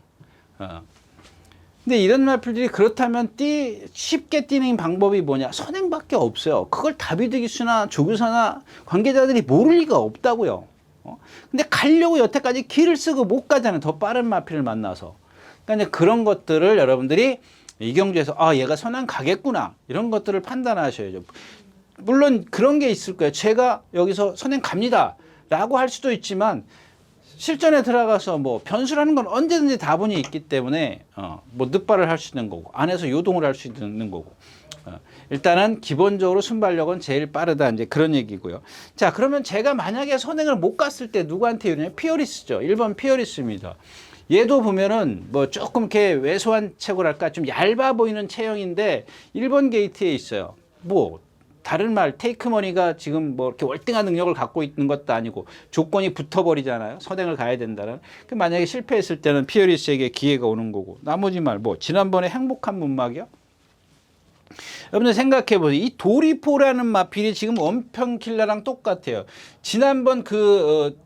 근데 이런 말들이 그렇다면 쉽게 뛰는 방법이 뭐냐? 선행밖에 없어요. 그걸 다비드 기수나 조교사나 관계자들이 모를 리가 없다고요. 근데 가려고 여태까지 길을 쓰고 못 가잖아요. 더 빠른 마필을 만나서. 그러니까 이제 그런 것들을 여러분들이 이경주에서 얘가 선행 가겠구나. 이런 것들을 판단하셔야죠. 물론 그런 게 있을 거예요. 제가 여기서 선행 갑니다. 라고 할 수도 있지만 실전에 들어가서 뭐 변수라는 건 언제든지 다분히 있기 때문에 뭐 늑발을 할 수 있는 거고 안에서 요동을 할 수 있는 거고 일단은 기본적으로 순발력은 제일 빠르다 이제 그런 얘기고요. 자, 그러면 제가 만약에 선행을 못 갔을 때 누구한테 이러냐? 피어리스죠. 1번 피어리스입니다. 얘도 보면은 뭐 조금 이렇게 왜소한 체구랄까 좀 얇아 보이는 체형인데 1번 게이트에 있어요. 뭐 다른 말 테이크머니가 지금 뭐 이렇게 월등한 능력을 갖고 있는 것도 아니고 조건이 붙어버리잖아요. 선행을 가야 된다는. 만약에 실패했을 때는 피어리스에게 기회가 오는 거고 나머지 말 뭐 지난번에 행복한 문막이요. 여러분들 생각해 보세요. 이 도리포라는 마필이 지금 원편 킬러랑 똑같아요. 지난번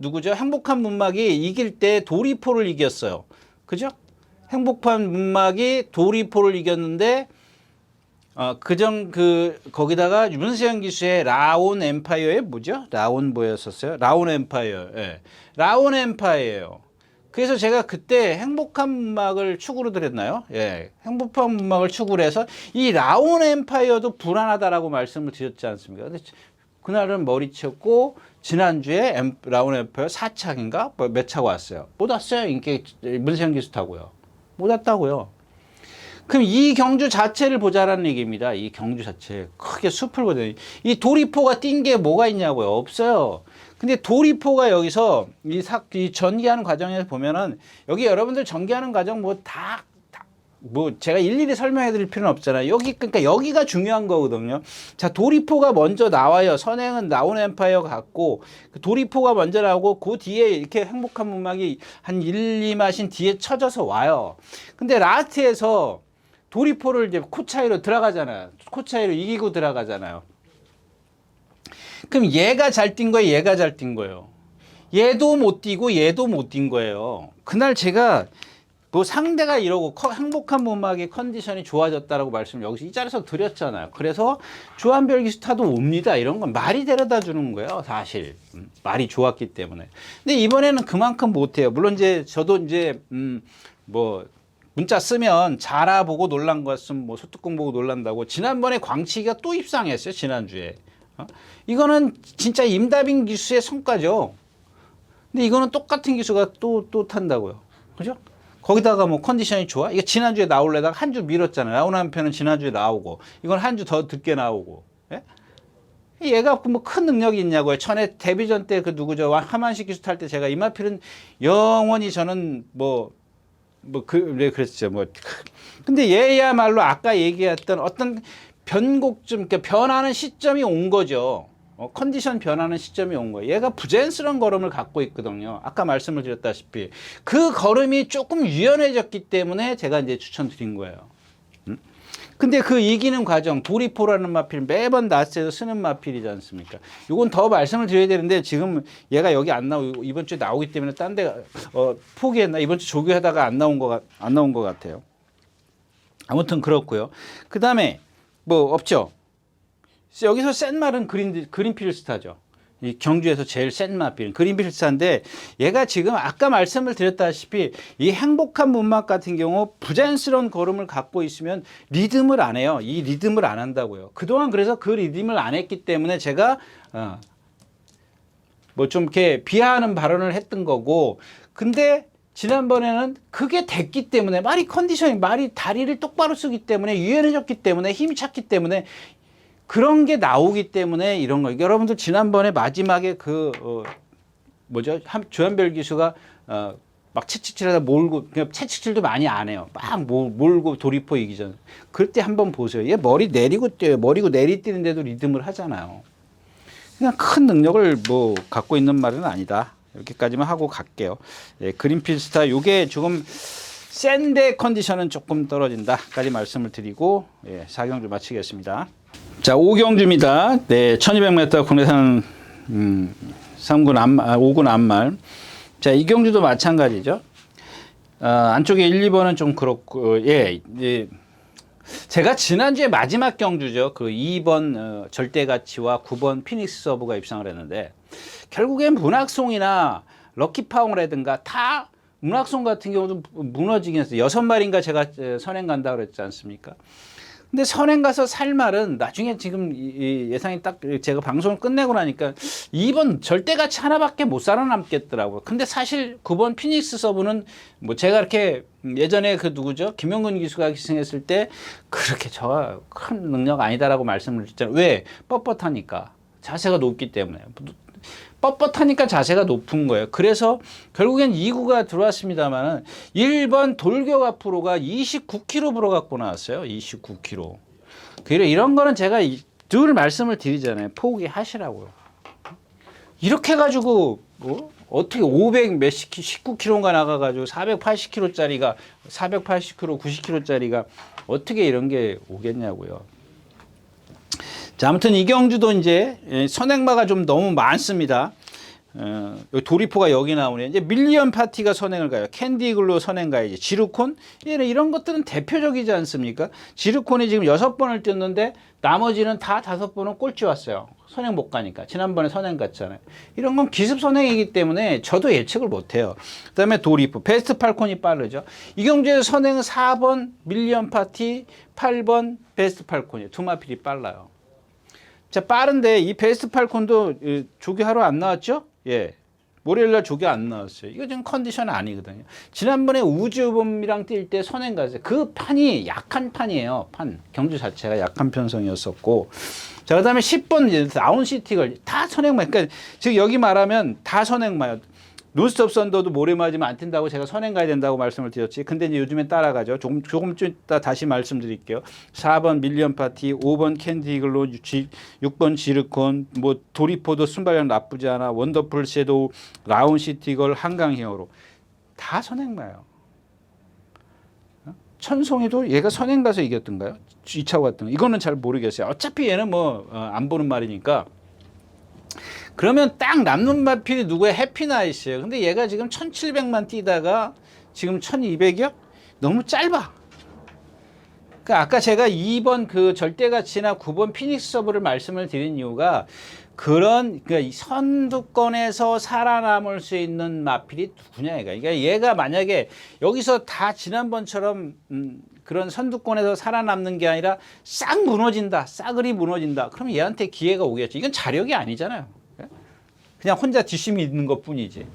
누구죠? 행복한 문막이 이길 때 도리포를 이겼어요. 그죠? 행복한 문막이 도리포를 이겼는데 거기다가 윤세영 기수의 라온 엠파이어의 뭐죠? 라온 뭐였었어요? 라온 엠파이어. 예. 라온 엠파이어예요. 그래서 제가 그때 행복한 문막을 축으로 드렸나요? 예. 행복한 문막을 축으로 해서 이 라온 엠파이어도 불안하다라고 말씀을 드렸지 않습니까? 근데 그날은 머리쳤고 지난주에 라온 엠파이어 4착인가? 몇 차가 왔어요? 못 왔어요. 인기 문세영 기수 타고요. 못 왔다고요. 그럼 이 경주 자체를 보자라는 얘기입니다. 이 경주 자체. 크게 숲을 보더니. 이 도리포가 뛴 게 뭐가 있냐고요? 없어요. 근데 도리포가 여기서 이 전기하는 과정에서 보면은 여기 여러분들 전기하는 과정 뭐 제가 일일이 설명해 드릴 필요는 없잖아요. 그러니까 여기가 중요한 거거든요. 자, 도리포가 먼저 나와요. 선행은 라온 엠파이어가 갔고, 그 도리포가 먼저 나오고, 그 뒤에 이렇게 행복한 문막이 한 1, 2마신 뒤에 쳐져서 와요. 근데 라스트에서 도리포를 이제 코차이로 들어가잖아요. 코차이로 이기고 들어가잖아요. 그럼 얘가 잘 뛴 거예요? 얘가 잘 뛴 거예요? 얘도 못 뛰고 얘도 못 뛴 거예요. 그날 제가 뭐 상대가 이러고 행복한 문막의 컨디션이 좋아졌다라고 말씀을 여기서 이 자리에서 드렸잖아요. 그래서 조한별 기스타도 옵니다. 이런 건 말이 데려다 주는 거예요. 사실 말이 좋았기 때문에. 근데 이번에는 그만큼 못해요. 물론 이제 저도 이제 뭐 문자 쓰면 자라 보고 놀란 것은 뭐 소뚜껑 보고 놀란다고. 지난번에 광치기가 또 입상했어요. 지난주에. 이거는 진짜 임다빈 기수의 성과죠. 근데 이거는 똑같은 기수가 또 탄다고요. 그죠? 거기다가 뭐 컨디션이 좋아? 이게 지난주에 나올래다가 한 주 미뤘잖아요. 라온 한 편은 지난주에 나오고, 이건 한 주 더 늦게 나오고. 예? 얘가 뭐 큰 능력이 있냐고요. 전에 데뷔전 때 그 누구죠? 하만식 기수 탈 때 제가 이마필은 영원히 저는 그랬죠. 근데 얘야말로 아까 얘기했던 어떤 변곡점, 그러니까 변하는 시점이 온 거죠. 컨디션 변하는 시점이 온 거예요. 얘가 부자연스러운 걸음을 갖고 있거든요. 아까 말씀을 드렸다시피 그 걸음이 조금 유연해졌기 때문에 제가 이제 추천드린 거예요. 근데 그 이기는 과정, 도리포라는 마필 매번 나스에서 쓰는 마필이지 않습니까? 이건 더 말씀을 드려야 되는데 지금 얘가 여기 안 나오고 이번 주에 나오기 때문에 딴 데 포기했나? 이번 주 조교하다가 안 나온 것 같아요. 아무튼 그렇고요. 그 다음에 뭐 없죠. 여기서 센 말은 그린필스타죠. 이 경주에서 제일 센 맛비는 그린필스타인데 얘가 지금 아까 말씀을 드렸다시피 이 행복한 문막 같은 경우 부자연스러운 걸음을 갖고 있으면 리듬을 안 해요. 이 리듬을 안 한다고요. 그동안 그래서 그 리듬을 안 했기 때문에 제가 뭐 좀 이렇게 비하하는 발언을 했던 거고, 근데 지난번에는 그게 됐기 때문에 말이 다리를 똑바로 쓰기 때문에 유연해졌기 때문에 힘이 찼기 때문에 그런 게 나오기 때문에 이런 거. 여러분들 지난번에 마지막에 조현별 기수가 막 채찍질하다 몰고, 그냥 채찍질도 많이 안 해요. 막 몰고 돌이포 이기 전. 그럴 때 한번 보세요. 얘 머리 내리고 뛰어요. 머리고 내리뛰는데도 리듬을 하잖아요. 그냥 큰 능력을 뭐 갖고 있는 말은 아니다. 이렇게까지만 하고 갈게요. 예, 그린필스타 요게 조금 센데 컨디션은 조금 떨어진다까지 말씀을 드리고 4경주 마치겠습니다. 자, 5경주입니다. 네, 1200m 국내산 5군 암말. 자, 이 경주도 마찬가지죠. 안쪽에 1, 2번은 좀 그렇고, 제가 지난주에 마지막 경주죠. 그 2번 절대가치와 9번 피닉스 서브가 입상을 했는데, 결국엔 문학송이나 럭키파워라든가 다 문학송 같은 경우도 무너지긴 했어요. 6마리인가 제가 선행 간다 그랬지 않습니까? 근데 선행 가서 살 말은 나중에 지금 예상이 딱 제가 방송을 끝내고 나니까 2번 절대가치 하나밖에 못 살아남겠더라고요. 근데 사실 9번 피닉스 서브는 뭐 제가 이렇게 예전에 그 누구죠? 김영근 기수가 기승했을 때 그렇게 저 큰 능력 아니다라고 말씀을 드렸잖아요. 왜? 뻣뻣하니까. 자세가 높기 때문에. 뻣뻣하니까 자세가 높은 거예요. 그래서 결국엔 2구가 들어왔습니다만은 1번 돌격 앞으로가 29km 불어갖고 나왔어요. 29km. 이런 거는 제가 늘 말씀을 드리잖아요. 포기하시라고요. 이렇게 해가지고 어떻게 500 몇십 19km가 나가가지고 480km짜리가 480km, 90km짜리가 어떻게 이런 게 오겠냐고요. 자, 아무튼 이 경주도 이제 선행마가 좀 너무 많습니다. 도리포가 여기 나오네. 이제 밀리언 파티가 선행을 가요. 캔디글로 선행 가야지. 지르콘? 이런 것들은 대표적이지 않습니까? 지르콘이 지금 6번을 뛰었는데 나머지는 다 5번은 꼴찌 왔어요. 선행 못 가니까. 지난번에 선행 갔잖아요. 이런 건 기습 선행이기 때문에 저도 예측을 못 해요. 그 다음에 도리포. 베스트 팔콘이 빠르죠. 이 경주에서 선행은 4번 밀리언 파티, 8번 베스트 팔콘이에요. 두 마필이 빨라요. 자, 빠른데 이 베스트 팔콘도 조교하러 안 나왔죠? 예. 월요일날 조교 안 나왔어요. 이거 지금 컨디션 아니거든요. 지난번에 우주범이랑 뛸 때 선행 갔어요. 그 판이 약한 판이에요. 경주 자체가 약한 편성이었었고. 자, 그 다음에 10번 라운시티걸 다 선행마. 그러니까 지금 여기 말하면 다 선행마요. 논스톱 썬더도 모래 맞으면 안 뛴다고 제가 선행 가야 된다고 말씀을 드렸지. 근데 이제 요즘엔 따라가죠. 조금 좀 이따 다시 말씀드릴게요. 4번 밀리언 파티, 5번 캔디 이글로, 6번 지르콘, 뭐 도리포도 순발력 나쁘지 않아, 원더풀 섀도우, 라운시티걸, 한강 히어로 다 선행마예요. 천송이도 얘가 선행 가서 이겼던가요? 2차 갔던 거. 이거는 잘 모르겠어요. 어차피 얘는 뭐 안 보는 말이니까. 그러면 딱 남는 마필이 누구야? 해피나이스예요. 근데 얘가 지금 1700만 뛰다가 지금 1200이요? 너무 짧아. 그러니까 아까 제가 2번 그 절대가치나 9번 피닉스 서브를 말씀을 드린 이유가 그러니까 선두권에서 살아남을 수 있는 마필이 누구냐 얘가. 그러니까 얘가 만약에 여기서 다 지난번처럼 그런 선두권에서 살아남는 게 아니라 싹 무너진다. 싸그리 무너진다. 그럼 얘한테 기회가 오겠죠. 이건 자력이 아니잖아요. 그냥 혼자 뒷심이 있는 것 뿐이지.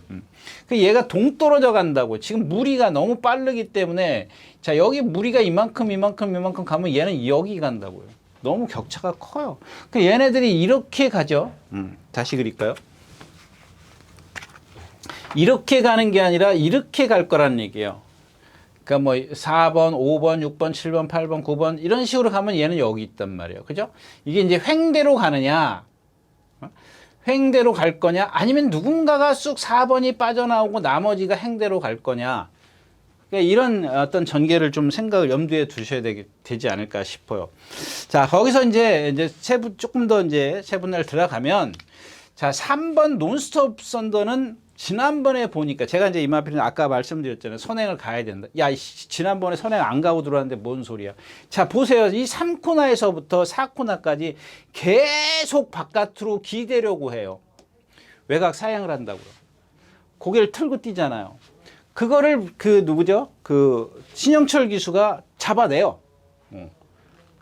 얘가 동떨어져 간다고. 지금 무리가 너무 빠르기 때문에 자, 여기 무리가 이만큼 가면 얘는 여기 간다고요. 너무 격차가 커요. 얘네들이 이렇게 가죠. 다시 그릴까요? 이렇게 가는 게 아니라 이렇게 갈 거란 얘기예요. 그러니까 뭐 4번, 5번, 6번, 7번, 8번, 9번 이런 식으로 가면 얘는 여기 있단 말이에요. 그죠? 이게 이제 횡대로 가느냐 횡대로 갈 거냐 아니면 누군가가 쑥 4번이 빠져나오고 나머지가 행대로 갈 거냐. 그러니까 이런 어떤 전개를 좀 생각을 염두에 두셔야 되지 않을까 싶어요. 자, 거기서 이제 조금 더 이제 세분화를 들어가면 자, 3번 논스톱 썬더는 지난번에 보니까 제가 이제 이마필은 아까 말씀드렸잖아요. 선행을 가야 된다. 야, 지난번에 선행 안 가고 들어왔는데 뭔 소리야. 자, 보세요. 이 3코너에서부터 4코너까지 계속 바깥으로 기대려고 해요. 외곽 사양을 한다고요. 고개를 틀고 뛰잖아요. 그거를 그 누구죠? 그 신영철 기수가 잡아내요.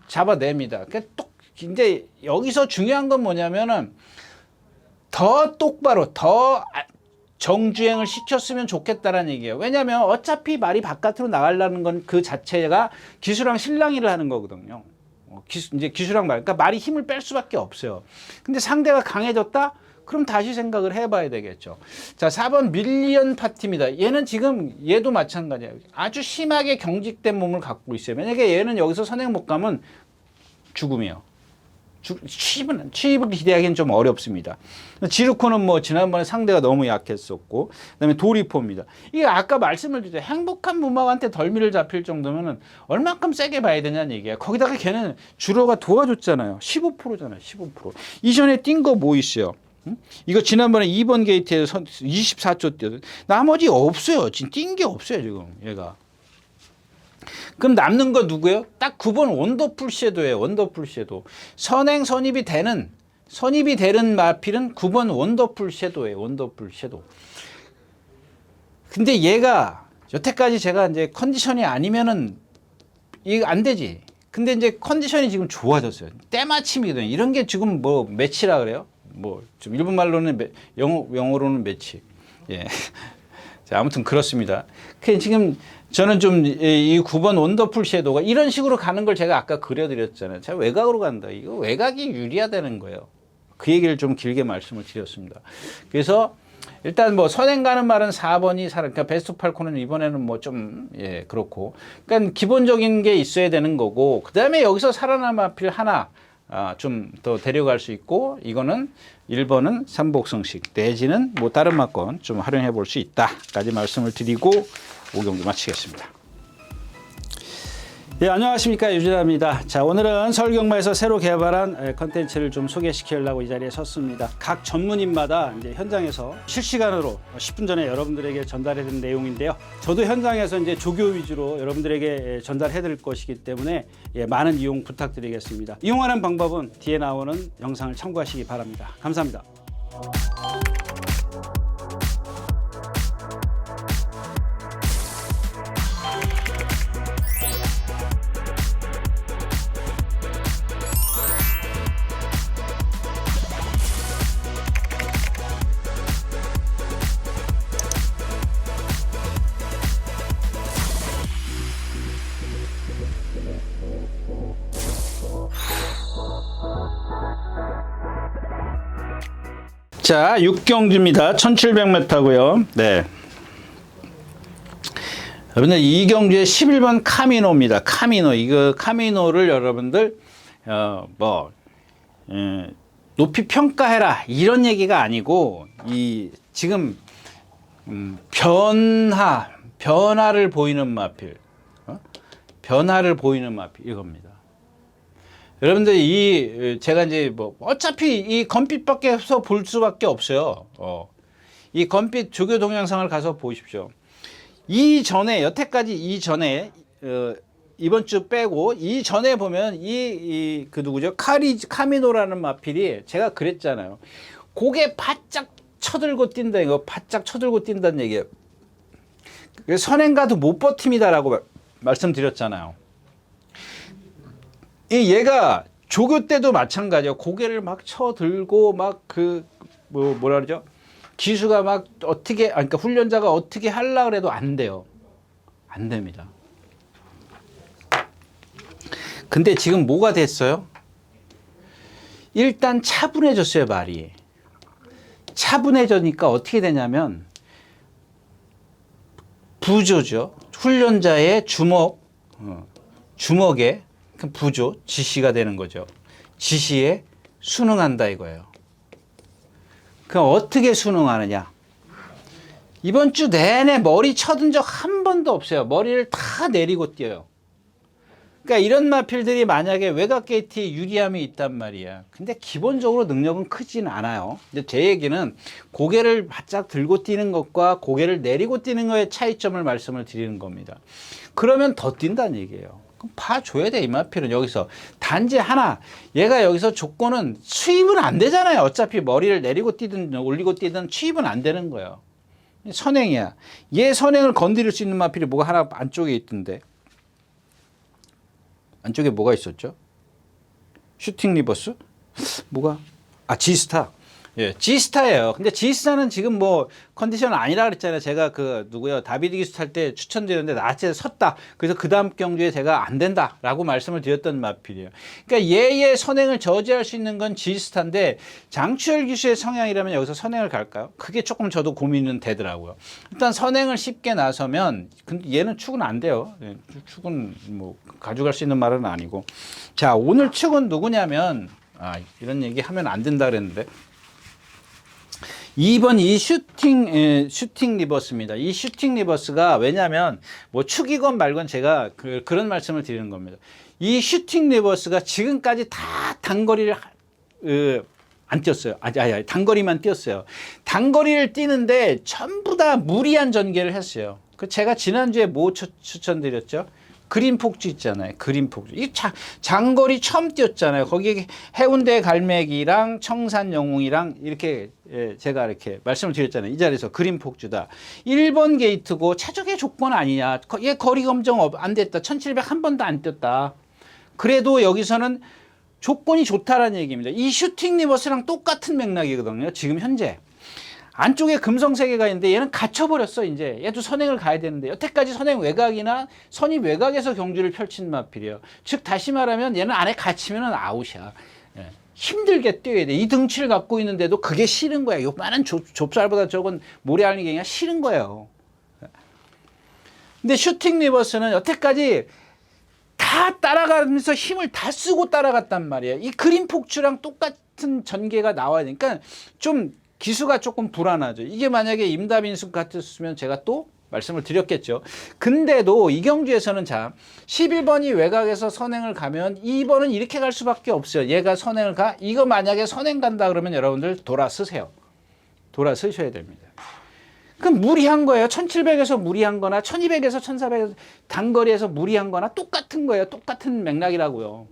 잡아냅니다. 그러니까 또 이제 여기서 중요한 건 뭐냐면은 더 똑바로 더 정주행을 시켰으면 좋겠다라는 얘기예요. 왜냐하면 어차피 말이 바깥으로 나가려는 건 그 자체가 기수랑 실랑이를 하는 거거든요. 이제 기수랑 말, 그러니까 말이 힘을 뺄 수밖에 없어요. 근데 상대가 강해졌다? 그럼 다시 생각을 해봐야 되겠죠. 자, 4번 밀리언 파티입니다. 얘는 지금 얘도 마찬가지예요. 아주 심하게 경직된 몸을 갖고 있어요. 만약에 얘는 여기서 선행 못 가면 죽음이에요. 취입을 기대하기는 좀 어렵습니다. 지르코는 뭐 지난번에 상대가 너무 약했었고, 그다음에 도리포입니다. 이게 아까 말씀을 드렸죠. 행복한 무마한테 덜미를 잡힐 정도면은 얼만큼 세게 봐야 되냐는 얘기야. 거기다가 걔는 주로가 도와줬잖아요. 15%잖아요. 15%. 이전에 뛴 거 뭐 있어요? 이거 지난번에 2번 게이트에서 24초 뛰었어요. 나머지 없어요. 지금 뛴 게 없어요, 지금 얘가. 그럼 남는 거 누구예요? 딱 9번 원더풀 섀도우예요. 원더풀 섀도우. 선행 선입이 되는 마필은 9번 원더풀 섀도우예요. 원더풀 섀도우. 근데 얘가 여태까지 제가 이제 컨디션이 아니면은 이거 안 되지. 근데 이제 컨디션이 지금 좋아졌어요. 때마침이거든요. 이런 게 지금 뭐 매치라 그래요? 뭐 좀 일본 말로는 영어로는 매치. 예. 자, 아무튼 그렇습니다. 지금 저는 좀 이 9번 원더풀 섀도우가 이런 식으로 가는 걸 제가 아까 그려드렸잖아요. 제가 외곽으로 간다. 이거 외곽이 유리하다는 거예요. 그 얘기를 좀 길게 말씀을 드렸습니다. 그래서 일단 뭐 선행 가는 말은 4번이 그러니까 베스트 8코는 이번에는 뭐 좀 예, 그렇고. 그러니까 기본적인 게 있어야 되는 거고, 그 다음에 여기서 살아남은 마필 하나 좀 더 데려갈 수 있고, 이거는 1번은 삼복성식 내지는 뭐 다른 막건 좀 활용해 볼 수 있다까지 말씀을 드리고 5경기 마치겠습니다. 네, 안녕하십니까, 유진아입니다. 자, 오늘은 서울경마에서 새로 개발한 컨텐츠를 좀 소개시키려고 이 자리에 섰습니다. 각 전문인마다 이제 현장에서 실시간으로 10분 전에 여러분들에게 전달해 드린 내용인데요. 저도 현장에서 이제 조교 위주로 여러분들에게 전달해 드릴 것이기 때문에 많은 이용 부탁드리겠습니다. 이용하는 방법은 뒤에 나오는 영상을 참고하시기 바랍니다. 감사합니다. 자, 6경주입니다. 1700m고요. 네. 여러분들 이 경주의 11번 카미노입니다. 카미노. 이거 카미노를 여러분들 높이 평가해라 이런 얘기가 아니고 이 지금 변화를 보이는 마필. 변화를 보이는 마필 이겁니다. 여러분들 제가 이제 뭐 어차피 이 건빛밖에서 볼 수밖에 없어요. 이 건빛 조교 동영상을 가서 보십시오. 여태까지 이전에 이번 주 빼고 이전에 보면 그 누구죠? 카미노라는 마필이 제가 그랬잖아요. 고개 바짝 쳐들고 뛴다, 이거 바짝 쳐들고 뛴다는 얘기예요. 선행가도 못 버팁니다라고 말씀드렸잖아요. 얘가 조교 때도 마찬가지예요. 고개를 막 쳐들고 막 뭐라 그러죠? 기수가 막 그러니까 훈련자가 어떻게 하려고 해도 안 돼요. 안 됩니다. 근데 지금 뭐가 됐어요? 일단 차분해졌어요, 말이. 차분해지니까 어떻게 되냐면 부조죠. 훈련자의 주먹에 부조, 지시가 되는 거죠. 지시에 순응한다 이거예요. 그럼 어떻게 순응하느냐? 이번 주 내내 머리 쳐든 적 한 번도 없어요. 머리를 다 내리고 뛰어요. 그러니까 이런 마필들이 만약에 외곽 게이트에 유리함이 있단 말이야. 근데 기본적으로 능력은 크진 않아요. 근데 제 얘기는 고개를 바짝 들고 뛰는 것과 고개를 내리고 뛰는 거의 차이점을 말씀을 드리는 겁니다. 그러면 더 뛴다는 얘기예요. 그럼 봐줘야 돼, 이 마필은. 여기서 단지 하나, 얘가 여기서 조건은 수입은 안 되잖아요. 어차피 머리를 내리고 뛰든 올리고 뛰든 수입은 안 되는 거예요. 선행이야. 얘 선행을 건드릴 수 있는 마필이 뭐가 하나 안쪽에 있던데. 안쪽에 뭐가 있었죠? 슈팅 리버스? 뭐가? 아, G스타. 예, G스타예요. 근데 G스타는 지금 뭐 컨디션 아니라 그랬잖아요. 제가 그 누구요? 다비드 기수 탈 때 추천드렸는데 나한테 섰다. 그래서 그 다음 경주에 제가 안 된다라고 말씀을 드렸던 마필이에요. 그러니까 얘의 선행을 저지할 수 있는 건 G스타인데 장추열 기수의 성향이라면 여기서 선행을 갈까요? 그게 조금 저도 고민은 되더라고요. 일단 선행을 쉽게 나서면 근데 얘는 축은 안 돼요. 예, 축은 뭐 가져갈 수 있는 말은 아니고. 자, 오늘 축은 누구냐면 이런 얘기 하면 안 된다 그랬는데 2번 이 슈팅 리버스입니다. 이 슈팅 리버스가 왜냐하면 뭐 축이건 말건 제가 그런 말씀을 드리는 겁니다. 이 슈팅 리버스가 지금까지 다 단거리를 안 뛰었어요. 아니, 단거리만 뛰었어요. 단거리를 뛰는데 전부 다 무리한 전개를 했어요. 제가 지난주에 뭐 추천드렸죠? 그린 폭주 있잖아요. 그린 폭주. 이 장거리 처음 뛰었잖아요. 거기에 해운대 갈매기랑 청산 영웅이랑 이렇게 제가 이렇게 말씀을 드렸잖아요. 이 자리에서 그린 폭주다. 1번 게이트고 최적의 조건 아니냐. 얘 거리 검정 안 됐다. 1700 한 번도 안 뛰었다. 그래도 여기서는 조건이 좋다라는 얘기입니다. 이 슈팅 리버스랑 똑같은 맥락이거든요. 지금 현재. 안쪽에 금성세계가 있는데 얘는 갇혀버렸어. 이제 얘도 선행을 가야 되는데 여태까지 선행 외곽이나 선입 외곽에서 경주를 펼친 마필이에요. 즉 다시 말하면 얘는 안에 갇히면 아웃이야. 힘들게 뛰어야 돼. 이 등치를 갖고 있는데도 그게 싫은 거야. 요만한 좁쌀보다 적은 모래알갱이가 싫은 거예요. 근데 슈팅 리버스는 여태까지 다 따라가면서 힘을 다 쓰고 따라갔단 말이에요. 이 그린 폭주랑 똑같은 전개가 나와야 되니까 좀 기수가 조금 불안하죠. 이게 만약에 임다빈숙 같았으면 제가 또 말씀을 드렸겠죠. 근데도 이 경주에서는 자 11번이 외곽에서 선행을 가면 2번은 이렇게 갈 수밖에 없어요. 얘가 선행을 가. 이거 만약에 선행 간다 그러면 여러분들 돌아서세요. 돌아서셔야 됩니다. 그럼 무리한 거예요. 1700에서 무리한 거나 1200에서 1400에서 단거리에서 무리한 거나 똑같은 거예요. 똑같은 맥락이라고요.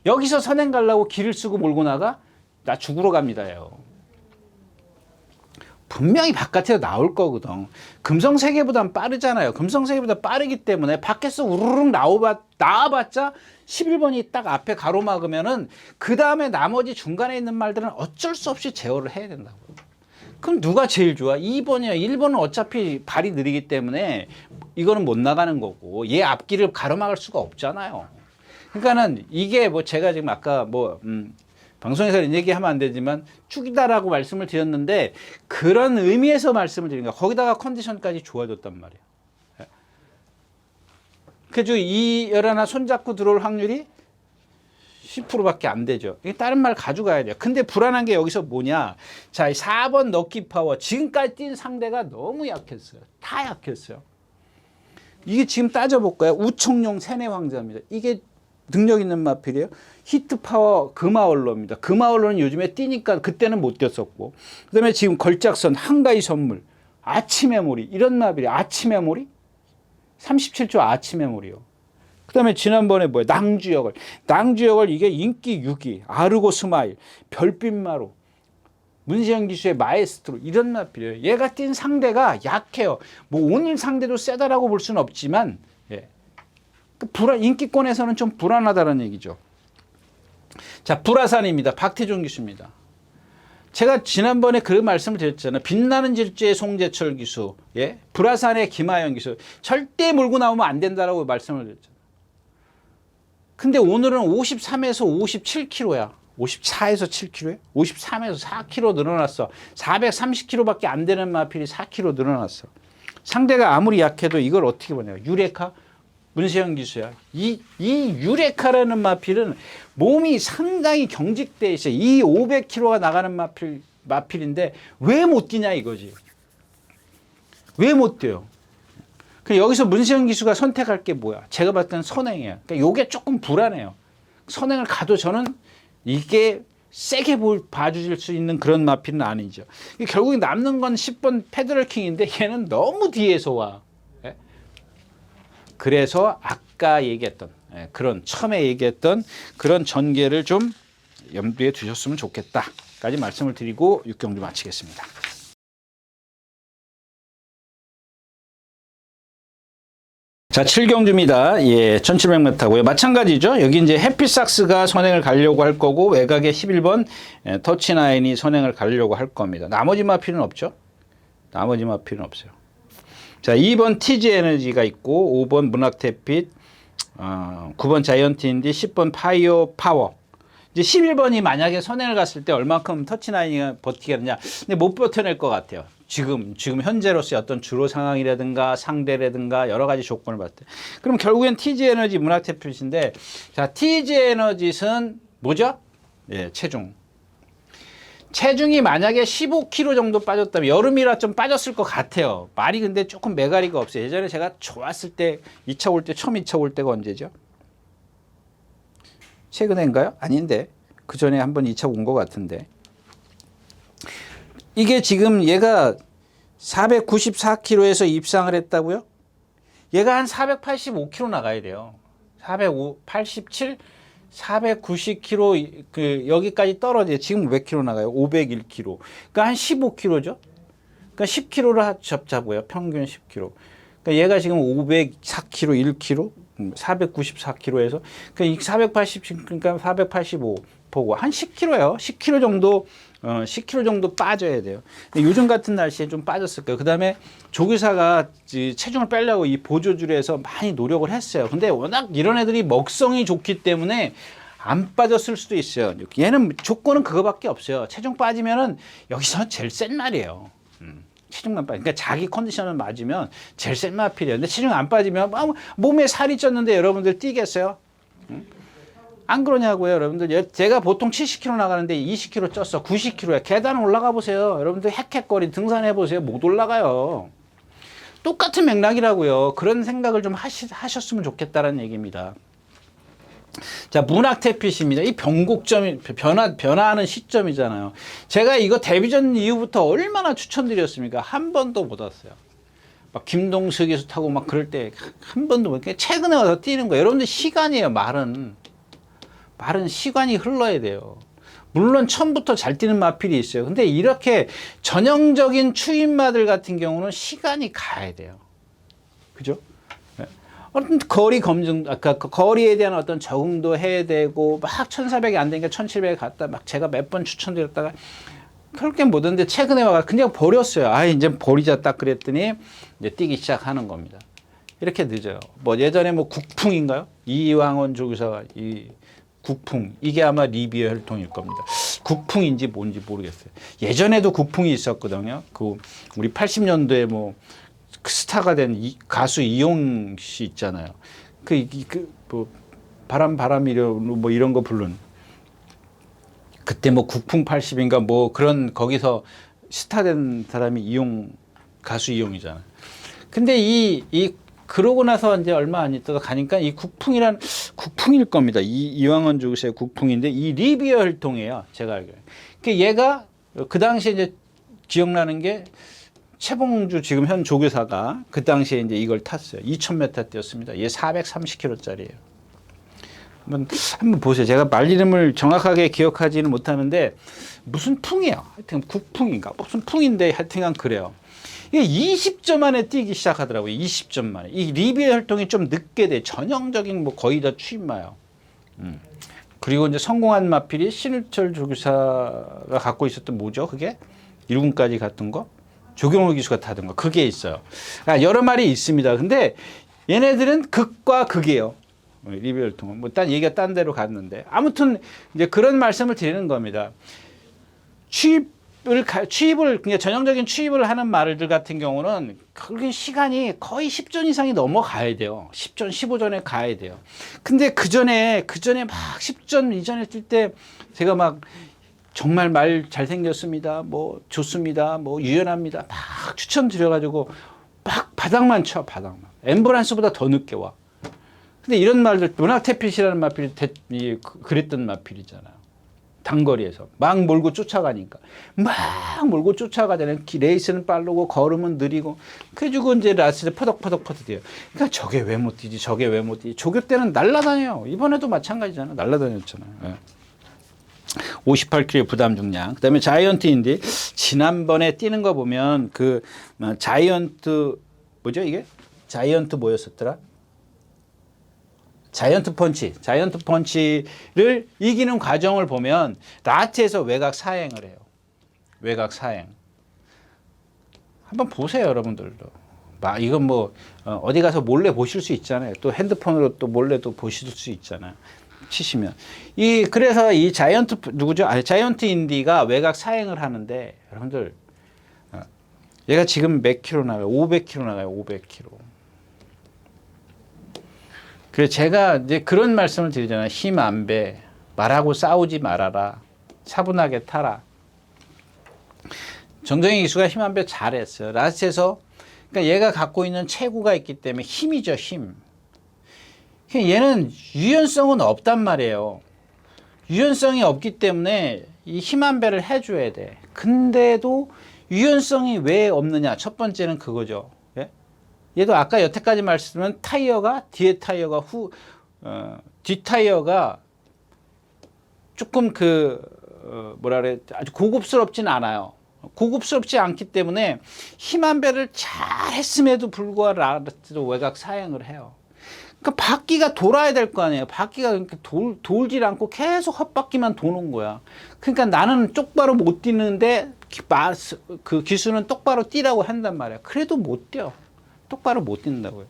여기서 선행 가려고 길을 쓰고 몰고 나가? 나 죽으러 갑니다요. 분명히 바깥에서 나올 거거든. 금성세계보단 빠르잖아요. 금성세계보다 빠르기 때문에 밖에서 우르르 나와봤자 11번이 딱 앞에 가로막으면은 그 다음에 나머지 중간에 있는 말들은 어쩔 수 없이 제어를 해야 된다고. 그럼 누가 제일 좋아? 2번이야. 1번은 어차피 발이 느리기 때문에 이거는 못 나가는 거고 얘 앞길을 가로막을 수가 없잖아요. 그러니까는 이게 뭐 제가 지금 아까 방송에서 이런 얘기하면 안 되지만 축이다라고 말씀을 드렸는데 그런 의미에서 말씀을 드린 거야. 거기다가 컨디션까지 좋아졌단 말이야. 그래서 이 열하나 손잡고 들어올 확률이 10%밖에 안 되죠. 이게 다른 말 가져가야 돼요. 근데 불안한 게 여기서 뭐냐. 자, 4번 럭키 파워. 지금까지 뛴 상대가 너무 약했어요. 다 약했어요. 이게 지금 따져볼까요? 우총용 세뇌 왕자입니다. 이게 능력 있는 마필이에요. 히트 파워 금화얼로입니다. 금화얼로는 요즘에 뛰니까 그때는 못 뛰었었고. 그 다음에 지금 걸작선 한가위 선물 아침의 몰이 이런 마필이에요. 아침의 몰이 37조 아침의 몰이요. 그 다음에 지난번에 뭐야 낭주역을 이게 인기 6위 아르고 스마일 별빛마루 문세영 기수의 마에스트로 이런 마필이에요. 얘가 뛴 상대가 약해요. 뭐 오늘 상대도 세다라고 볼 수는 없지만 인기권에서는 좀 불안하다는 얘기죠. 자, 불화산입니다. 박태종 기수입니다. 제가 지난번에 그 말씀을 드렸잖아요. 빛나는 질주의 송재철 기수, 불화산의 김하영 기수. 절대 몰고 나오면 안 된다라고 말씀을 드렸잖아요. 근데 오늘은 53에서 57kg야. 54에서 7kg에 53에서 4kg 늘어났어. 430kg밖에 안 되는 마필이 4kg 늘어났어. 상대가 아무리 약해도 이걸 어떻게 보냐. 유레카? 문세영 기수야. 이 유레카라는 마필은 몸이 상당히 경직돼 있어요. 이 500kg가 나가는 마필인데 왜 못 뛰냐 이거지. 왜 못 뛰어요? 그 여기서 문세영 기수가 선택할 게 뭐야? 제가 봤을 때는 선행이에요. 그러니까 요게 조금 불안해요. 선행을 가도 저는 이게 세게 봐주실 수 있는 그런 마필은 아니죠. 결국에 남는 건 10번 페드럴킹인데 얘는 너무 뒤에서 와. 예? 그래서 아까 얘기했던 그런 처음에 얘기했던 그런 전개를 좀 염두에 두셨으면 좋겠다까지 말씀을 드리고 6경주 마치겠습니다. 자, 7경주입니다. 예, 1700m고요. 마찬가지죠. 여기 이제 해피삭스가 선행을 가려고 할 거고 외곽에 11번 터치나인이 선행을 가려고 할 겁니다. 나머지 마필은 없죠. 나머지 마필은 없어요. 자, 2번 TG 에너지가 있고 5번 문학태빛 9번 자이언트인디 10번 파이어 파워. 이제 11번이 만약에 선행을 갔을 때 얼만큼 터치나인이 버티겠느냐. 근데 못 버텨낼 것 같아요. 지금 현재로서의 어떤 주로 상황이라든가 상대라든가 여러 가지 조건을 봤을 때. 그럼 결국엔 TG 에너지 문학태빛인데, 자, TG 에너지는 뭐죠? 예, 체중. 체중이 만약에 15kg 정도 빠졌다면 여름이라 좀 빠졌을 것 같아요. 말이 근데 조금 매가리가 없어요. 예전에 제가 좋았을 때 2차 올 때 처음 2차 올 때가 언제죠? 최근인가요? 아닌데 그 전에 한번 2차 온 것 같은데 이게 지금 얘가 494kg에서 입상을 했다고요? 얘가 한 485kg 나가야 돼요. 487, 490kg 그 여기까지 떨어져요. 지금 몇 킬로 나가요? 501kg. 그러니까 한 15kg죠. 그러니까 10kg로 잡자고요. 평균 10kg. 그러니까 얘가 지금 504kg, 1kg, 494kg에서 그러니까 480 그러니까 485 보고 한 10kg예요. 10kg 정도 10kg 정도 빠져야 돼요. 요즘 같은 날씨에 좀 빠졌을 거예요. 그다음에 조교사가 체중을 빼려고 이 보조줄에서 많이 노력을 했어요. 근데 워낙 이런 애들이 먹성이 좋기 때문에 안 빠졌을 수도 있어요. 얘는 조건은 그거밖에 없어요. 체중 빠지면은 여기서 제일 센 말이에요. 체중만 빠지. 그러니까 자기 컨디션을 맞으면 제일 센 마필이에요. 근데 체중 안 빠지면 몸에 살이 쪘는데 여러분들 뛰겠어요? 안 그러냐고요, 여러분들. 제가 보통 70kg 나가는데 20kg 쪘어. 90kg야. 계단 올라가 보세요. 여러분들 헥헥거리 등산해 보세요. 못 올라가요. 똑같은 맥락이라고요. 그런 생각을 좀 하셨으면 좋겠다는 얘기입니다. 자, 문학태빛입니다. 이 변곡점이 변화하는 시점이잖아요. 제가 이거 데뷔전 이후부터 얼마나 추천드렸습니까? 한 번도 못 왔어요. 막 김동수 기수 타고 막 그럴 때 한 번도 못. 최근에 와서 뛰는 거예요. 여러분들 시간이에요. 말은 시간이 흘러야 돼요. 물론 처음부터 잘 뛰는 마필이 있어요. 근데 이렇게 전형적인 추임마들 같은 경우는 시간이 가야 돼요. 그죠? 어떤 거리 검증, 아까 거리에 대한 어떤 적응도 해야 되고, 막 1400이 안 되니까 1700에 갔다, 막 제가 몇 번 추천드렸다가, 그렇게 못 했는데 최근에 와가 그냥 버렸어요. 이제 버리자 딱 그랬더니, 이제 뛰기 시작하는 겁니다. 이렇게 늦어요. 뭐 예전에 뭐 국풍인가요? 이왕원 조교사가 국풍, 이게 아마 리비어 혈통일 겁니다. 국풍인지 뭔지 모르겠어요. 예전에도 국풍이 있었거든요. 우리 80년도에 뭐 스타가 된 가수 이용 씨 있잖아요. 뭐 이런 거 부른 그때 뭐 국풍 80인가 뭐 그런 거기서 스타 된 사람이 가수 이용이잖아요. 근데 그러고 나서 이제 얼마 안 있다가 가니까 이 국풍일 겁니다. 이왕원 조교사의 국풍인데 이 리비어 혈통이에요. 제가 알기로. 그러니까 얘가 그 당시에 이제 기억나는 게 최봉주 지금 현 조교사가 그 당시에 이제 이걸 탔어요. 2000m 뛰었습니다. 얘 430kg짜리예요. 한번 보세요. 제가 말 이름을 정확하게 기억하지는 못하는데 무슨 풍이에요. 하여튼 국풍인가 무슨 풍인데 하여튼간 그래요. 이게 20점 만에 뛰기 시작하더라고요. 20점 만에. 이 리비어 혈통이 좀 늦게 돼. 전형적인 뭐 거의 다 추임마요. 그리고 이제 성공한 마필이 신우철 조교사가 갖고 있었던 뭐죠? 그게 1군까지 갔던 거? 조경호 기수가 타던 거. 그게 있어요. 여러 마리 있습니다. 근데 얘네들은 극과 극이에요. 리비어 혈통은. 뭐 얘기가 딴 데로 갔는데. 아무튼 이제 그런 말씀을 드리는 겁니다. 그냥 전형적인 추입을 하는 말들 같은 경우는 그게 시간이 거의 10전 이상이 넘어가야 돼요. 10전, 15전에 가야 돼요. 근데 그 전에 막 10전 이전에 뛸 때 제가 막 정말 말 잘생겼습니다. 뭐 좋습니다. 뭐 유연합니다. 막 추천드려가지고 막 바닥만 쳐, 바닥만. 앰뷸런스보다 더 늦게 와. 근데 이런 말들, 문학태필이라는 마필이 그랬던 마필이잖아요. 단거리에서 막 몰고 쫓아가니까 막 몰고 쫓아가자는 레이스는 빠르고 걸음은 느리고 그래가지고 이제 라스트 퍼덕퍼덕 뛰어요. 그러니까 저게 왜 못 뛰지, 저게 왜 못 뛰지. 조교 때는 날라다녀요. 이번에도 마찬가지잖아. 날라다녔잖아요. 예. 58kg 부담 중량. 그다음에 자이언트인데 지난번에 뛰는 거 보면 그 자이언트 뭐죠 이게? 자이언트 뭐였었더라? 자이언트 펀치를 이기는 과정을 보면 라트에서 외곽 사행을 해요. 외곽 사행. 한번 보세요, 여러분들도. 이건 뭐 어디 가서 몰래 보실 수 있잖아요. 또 핸드폰으로 또 몰래 또 보실 수 있잖아요. 치시면 그래서 이 자이언트 누구죠? 자이언트 인디가 외곽 사행을 하는데 여러분들 얘가 지금 몇 킬로 나가요? 500km 나가요. 500km. 그래서 제가 이제 그런 말씀을 드리잖아요. 힘 안 배. 말하고 싸우지 말아라. 차분하게 타라. 정정희 기수가 힘 안 배 잘했어요. 라스트에서 그러니까 얘가 갖고 있는 체구가 있기 때문에 힘이죠, 힘. 얘는 유연성은 없단 말이에요. 유연성이 없기 때문에 이 힘 안 배를 해줘야 돼. 근데도 유연성이 왜 없느냐? 첫 번째는 그거죠. 얘도 아까 여태까지 말씀은 타이어가 뒤에 타이어가 뒷 타이어가 조금 뭐라 그래 아주 고급스럽진 않아요. 고급스럽지 않기 때문에 힘 한 배를 잘 했음에도 불구하고 외곽 사행을 해요. 그러니까 바퀴가 돌아야 될 거 아니에요. 바퀴가 돌질 않고 계속 헛바퀴만 도는 거야. 그러니까 나는 똑바로 못 뛰는데 그 기수는 똑바로 뛰라고 한단 말이야. 그래도 못 뛰어. 똑바로 못 뛴다고요.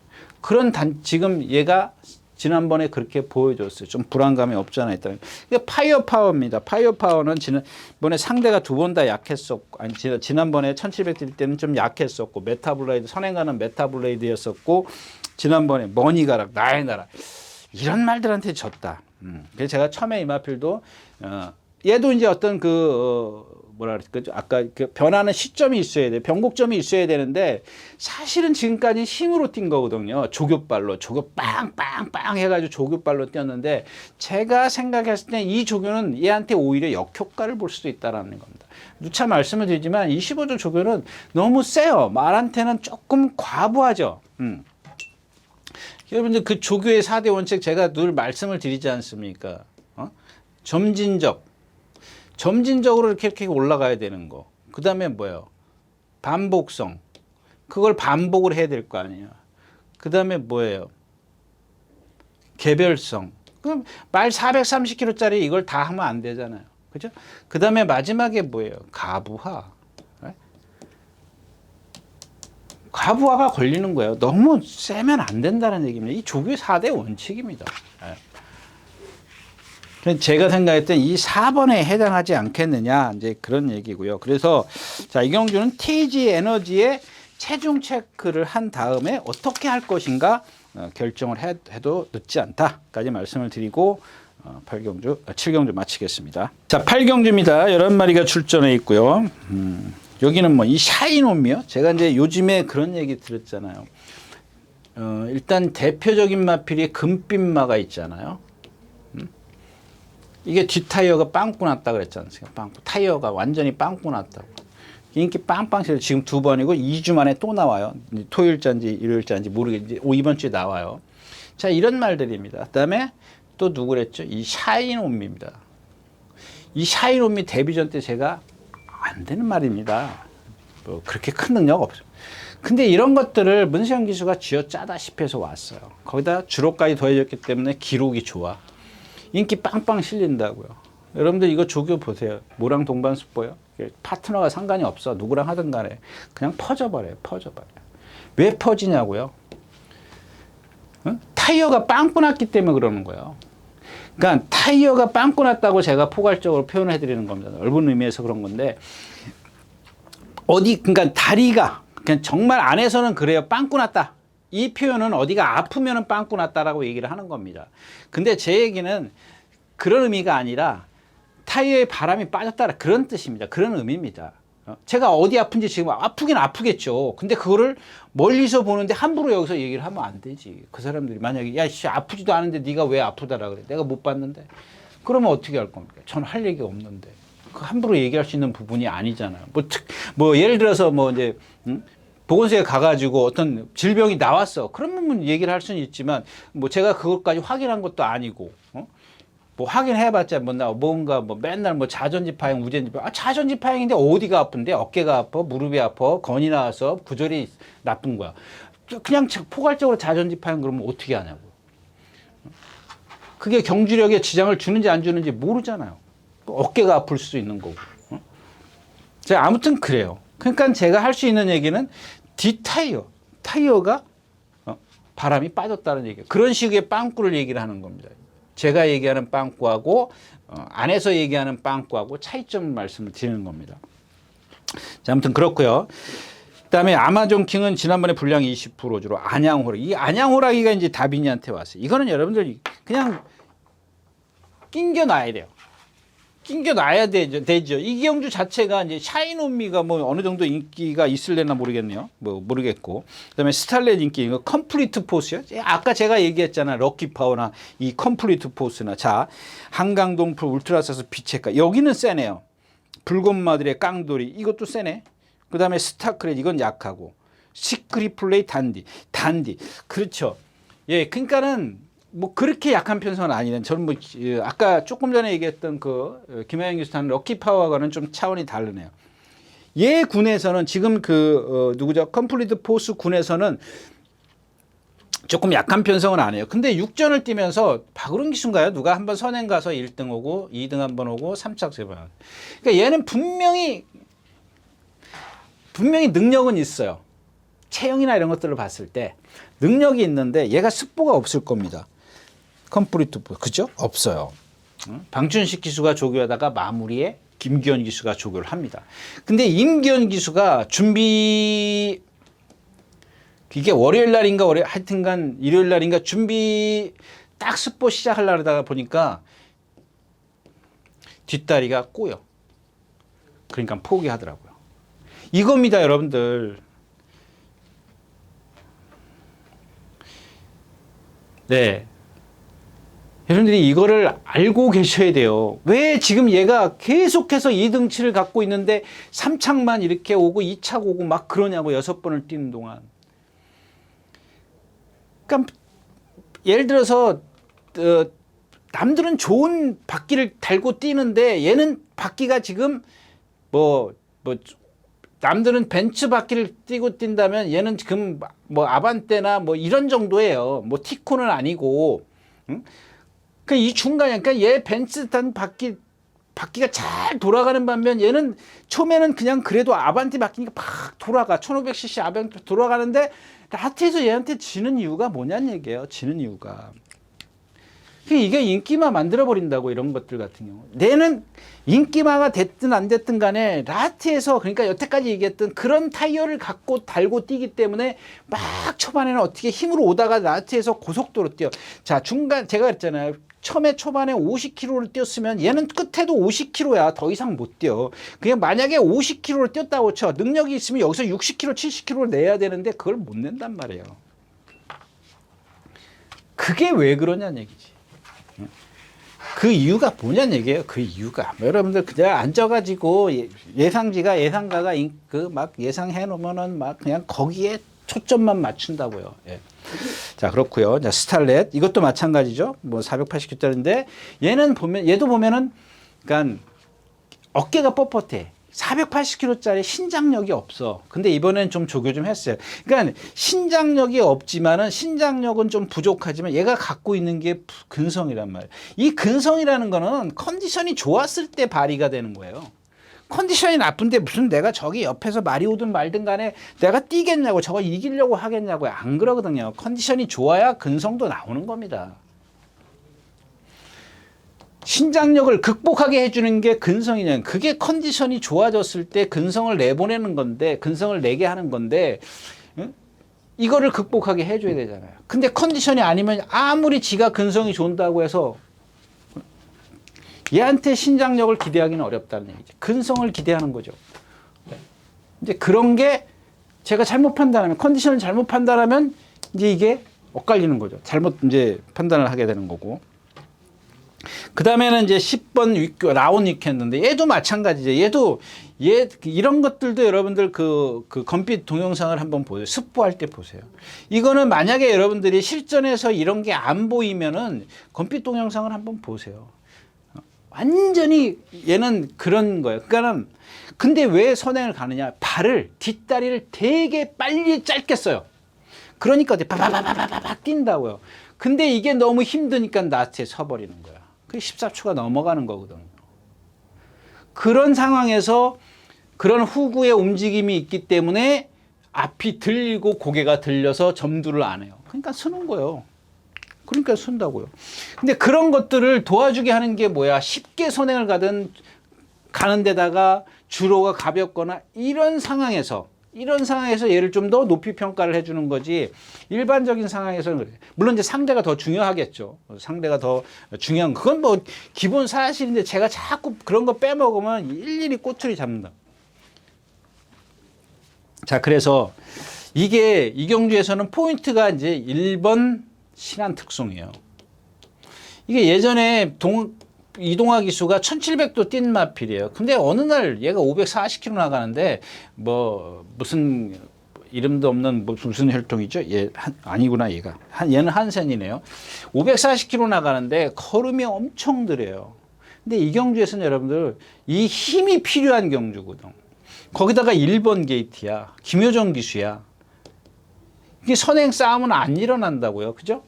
지금 얘가 지난번에 그렇게 보여줬어요. 좀 불안감이 없잖아 있다는. 이게 파이어 파워입니다. 파이어 파워는 지난번에 상대가 두 번 다 약했었고, 지난번에 1700 뛸 때는 좀 약했었고, 메타블레이드, 선행가는 메타블레이드였었고, 지난번에 머니가락, 나의 나라. 이런 말들한테 졌다. 그래서 제가 처음에 이마필도, 얘도 이제 어떤 뭐라 그랬죠? 아까 변하는 시점이 있어야 돼. 변곡점이 있어야 되는데 사실은 지금까지 힘으로 뛴 거거든요. 조교발로. 조교 빵빵빵 해가지고 조교발로 뛰었는데 제가 생각했을 때 이 조교는 얘한테 오히려 역효과를 볼 수도 있다라는 겁니다. 누차 말씀을 드리지만 25조 조교는 너무 세요. 말한테는 조금 과부하죠. 여러분들 그 조교의 4대 원칙 제가 늘 말씀을 드리지 않습니까? 점진적으로 이렇게 올라가야 되는 거. 그 다음에 뭐예요? 반복성. 그걸 반복을 해야 될 거 아니에요. 그 다음에 뭐예요? 개별성. 그럼 말 430kg짜리 이걸 다 하면 안 되잖아요. 그죠? 그 다음에 마지막에 뭐예요? 가부화. 가부화가 걸리는 거예요. 너무 세면 안 된다는 얘기입니다. 이 조교의 4대 원칙입니다. 제가 생각했던 이 4번에 해당하지 않겠느냐 이제 그런 얘기고요. 그래서 자 이경주는 TG 에너지의 체중 체크를 한 다음에 어떻게 할 것인가 결정을 해도 늦지 않다까지 말씀을 드리고 7경주 마치겠습니다. 자 8경주입니다. 11마리가 출전해 있고요. 여기는 뭐 이 샤이놈이요. 제가 이제 요즘에 그런 얘기 들었잖아요. 일단 대표적인 마필이 금빛마가 있잖아요. 이게 뒷타이어가 빵꾸 났다 그랬지 않습니까? 타이어가 완전히 빵꾸 났다고. 인기 빵빵 실려 지금 2번이고 2주 만에 또 나와요. 토요일자인지 일요일자인지 모르겠는데 이번 주에 나와요. 자, 이런 말들입니다. 그 다음에 또 누구랬죠? 이 샤이놈입니다. 이 샤이놈이 데뷔전 때 제가 안 되는 말입니다. 뭐 그렇게 큰 능력 없어요. 근데 이런 것들을 문세영 기수가 쥐어짜다시피 해서 왔어요. 거기다 주로까지 더해졌기 때문에 기록이 좋아. 인기 빵빵 실린다고요. 여러분들 이거 조교 보세요. 뭐랑 동반숙보요? 파트너가 상관이 없어. 누구랑 하든 간에 그냥 퍼져버려요. 왜 퍼지냐고요? 타이어가 빵꾸 났기 때문에 그러는 거예요. 그러니까 타이어가 빵꾸 났다고 제가 포괄적으로 표현을 해드리는 겁니다. 넓은 의미에서 그런 건데 그러니까 다리가 그냥 정말 안에서는 그래요. 빵꾸 났다. 이 표현은 어디가 아프면은 빵꾸 났다라고 얘기를 하는 겁니다. 근데 제 얘기는 그런 의미가 아니라 타이어에 바람이 빠졌다 그런 뜻입니다. 그런 의미입니다. 제가 어디 아픈지 지금 아프긴 아프겠죠. 근데 그거를 멀리서 보는데 함부로 여기서 얘기를 하면 안 되지. 그 사람들이 만약에 야, 씨, 아프지도 않은데 네가 왜 아프다라 그래. 내가 못 봤는데. 그러면 어떻게 할 겁니까? 저는 할 얘기가 없는데. 그 함부로 얘기할 수 있는 부분이 아니잖아요. 뭐 예를 들어서 뭐 이제 보건소에 가가지고 어떤 질병이 나왔어. 그러면 얘기를 할 수는 있지만 뭐 제가 그것까지 확인한 것도 아니고. 뭐 확인해봤자 뭔가 뭐 맨날 뭐 자전지파행, 우전지파행. 자전지파행인데 어디가 아픈데? 어깨가 아파, 무릎이 아파, 건이 나와서 구절이 나쁜 거야. 그냥 포괄적으로 자전지파행 그러면 어떻게 하냐고. 그게 경주력에 지장을 주는지 안 주는지 모르잖아요. 어깨가 아플 수도 있는 거고. 제가 아무튼 그래요. 그러니까 제가 할 수 있는 얘기는 타이어가 바람이 빠졌다는 얘기예요. 그런 식의 빵꾸를 얘기를 하는 겁니다. 제가 얘기하는 빵꾸하고 안에서 얘기하는 빵꾸하고 차이점 말씀을 드리는 겁니다. 자, 아무튼 그렇고요. 그다음에 아마존킹은 지난번에 분량이 20%주로 안양호락. 이 안양호락이가 이제 다빈이한테 왔어요. 이거는 여러분들 그냥 낑겨놔야 돼요. 낑겨놔야 되죠. 이경주 자체가 이제 샤인온미가 뭐 어느 정도 인기가 있을래나 모르겠네요. 뭐 모르겠고. 그다음에 스탈렛 인기 이거 컴플리트 포스요. 아까 제가 얘기했잖아. 럭키파워나 이 컴플리트 포스나 자 한강동풀 울트라사스 비체카 여기는 세네요. 붉은마들의 깡돌이 이것도 세네. 그다음에 스타크렛 이건 약하고 시크릿 플레이 단디 그렇죠. 예, 그러니까는. 뭐 그렇게 약한 편성은 아니네. 저는 뭐 아까 조금 전에 얘기했던 그 김하영 교수는 럭키파워와는 좀 차원이 다르네요. 얘 군에서는 지금 누구죠? 컴플리트 포스 군에서는 조금 약한 편성은 아니에요. 근데 6전을 뛰면서 박으론 기수인가요? 누가 한번 선행 가서 1등 오고 2등 한번 오고 3착 3번. 그러니까 얘는 분명히 능력은 있어요. 체형이나 이런 것들을 봤을 때 능력이 있는데 얘가 습보가 없을 겁니다. 컴플리트 그죠? 없어요. 방춘식 기수가 조교하다가 마무리에 김기현 기수가 조교를 합니다. 근데 임기현 기수가 준비 이게 월요일 날인가 하여튼간 일요일 날인가 준비 딱 습보 시작하려다가 보니까 뒷다리가 꼬여. 그러니까 포기하더라고요. 이겁니다, 여러분들. 네. 여러분들이 이거를 알고 계셔야 돼요. 왜 지금 얘가 계속해서 2등치를 갖고 있는데 3착만 이렇게 오고 2착 오고 막 그러냐고 6번을 뛰는 동안. 그러니까 예를 들어서 남들은 좋은 바퀴를 달고 뛰는데 얘는 바퀴가 지금 남들은 벤츠 바퀴를 뛰고 뛴다면 얘는 지금 뭐 아반떼나 뭐 이런 정도예요. 뭐 티코는 아니고. 응? 이 중간에, 그러니까 얘 벤츠 탄 바퀴가 잘 돌아가는 반면 얘는 처음에는 그냥 그래도 아반떼 바퀴니까 막 돌아가. 1500cc 아반떼 돌아가는데 라트에서 얘한테 지는 이유가 뭐냐는 얘기예요. 지는 이유가. 이게 인기마 만들어버린다고 이런 것들 같은 경우. 얘는 인기마가 됐든 안 됐든 간에 라트에서 그러니까 여태까지 얘기했던 그런 타이어를 갖고 달고 뛰기 때문에 막 초반에는 어떻게 힘으로 오다가 라트에서 고속도로 뛰어. 자, 중간 제가 그랬잖아요. 처음에 초반에 50km를 뛰었으면 얘는 끝에도 50km야. 더 이상 못 뛰어. 그냥 만약에 50km를 뛰었다고 쳐. 능력이 있으면 여기서 60km, 70km를 내야 되는데 그걸 못 낸단 말이에요. 그게 왜 그러냐는 얘기지. 그 이유가 뭐냐는 얘기예요. 그 이유가. 여러분들 그냥 앉아가지고 예상가가 막 예상해 놓으면은 막 그냥 거기에 초점만 맞춘다고요. 예. 자, 그렇고요. 자, 스탈렛 이것도 마찬가지죠. 뭐 480kg짜리인데 얘도 보면은 그러니까 어깨가 뻣뻣해. 480kg짜리 신장력이 없어. 근데 이번엔 좀 조교 좀 했어요. 그러니까 신장력이 없지만은 신장력은 좀 부족하지만 얘가 갖고 있는 게 근성이란 말이에요. 이 근성이라는 거는 컨디션이 좋았을 때 발휘가 되는 거예요. 컨디션이 나쁜데 무슨 내가 저기 옆에서 말이 오든 말든 간에 내가 뛰겠냐고 저거 이기려고 하겠냐고요. 안 그러거든요. 컨디션이 좋아야 근성도 나오는 겁니다. 신장력을 극복하게 해주는 게 근성이냐. 그게 컨디션이 좋아졌을 때 근성을 내보내는 건데, 근성을 내게 하는 건데, 응? 이거를 극복하게 해줘야 되잖아요. 근데 컨디션이 아니면 아무리 지가 근성이 좋다고 해서 얘한테 신장력을 기대하기는 어렵다는 얘기죠. 근성을 기대하는 거죠. 이제 그런 게 제가 잘못 판단하면, 컨디션을 잘못 판단하면 이제 이게 엇갈리는 거죠. 잘못 이제 판단을 하게 되는 거고. 그 다음에는 이제 10번 라운 위켄드인데 얘도 마찬가지죠. 얘 이런 것들도 여러분들 그 건빛 동영상을 한번 보세요. 습부할 때 보세요. 이거는 만약에 여러분들이 실전에서 이런 게 안 보이면은 건빛 동영상을 한번 보세요. 완전히 얘는 그런 거예요. 그러니까는 근데 왜 선행을 가느냐? 뒷다리를 되게 빨리 짧게 써요. 그러니까 바바바바바박 뛴다고요. 근데 이게 너무 힘드니까 나트에 서버리는 거야. 그 14초가 넘어가는 거거든요. 그런 상황에서 그런 후구의 움직임이 있기 때문에 앞이 들리고 고개가 들려서 점두를 안 해요. 그러니까 쓰는 거예요. 그러니까 쓴다고요. 근데 그런 것들을 도와주게 하는 게 뭐야? 쉽게 선행을 가는 데다가 주로가 가볍거나 이런 상황에서 얘를 좀 더 높이 평가를 해주는 거지, 일반적인 상황에서는 그래. 물론 이제 상대가 더 중요하겠죠. 상대가 더 중요한, 그건 뭐 기본 사실인데 제가 자꾸 그런 거 빼먹으면 일일이 꼬투리 잡는다. 자, 그래서 이게 이경주에서는 포인트가 이제 1번 신한 특송이에요. 이게 예전에 이동화 기수가 1700도 뛴 마필이에요. 근데 어느 날 얘가 540km 나가는데 뭐 무슨 이름도 없는 무슨 혈통이죠? 아니구나 얘는 한센이네요. 540km 나가는데 걸음이 엄청 느려요. 근데 이 경주에서는 여러분들 이 힘이 필요한 경주거든. 거기다가 1번 게이트야. 김효정 기수야. 이게 선행 싸움은 안 일어난다고요. 그죠?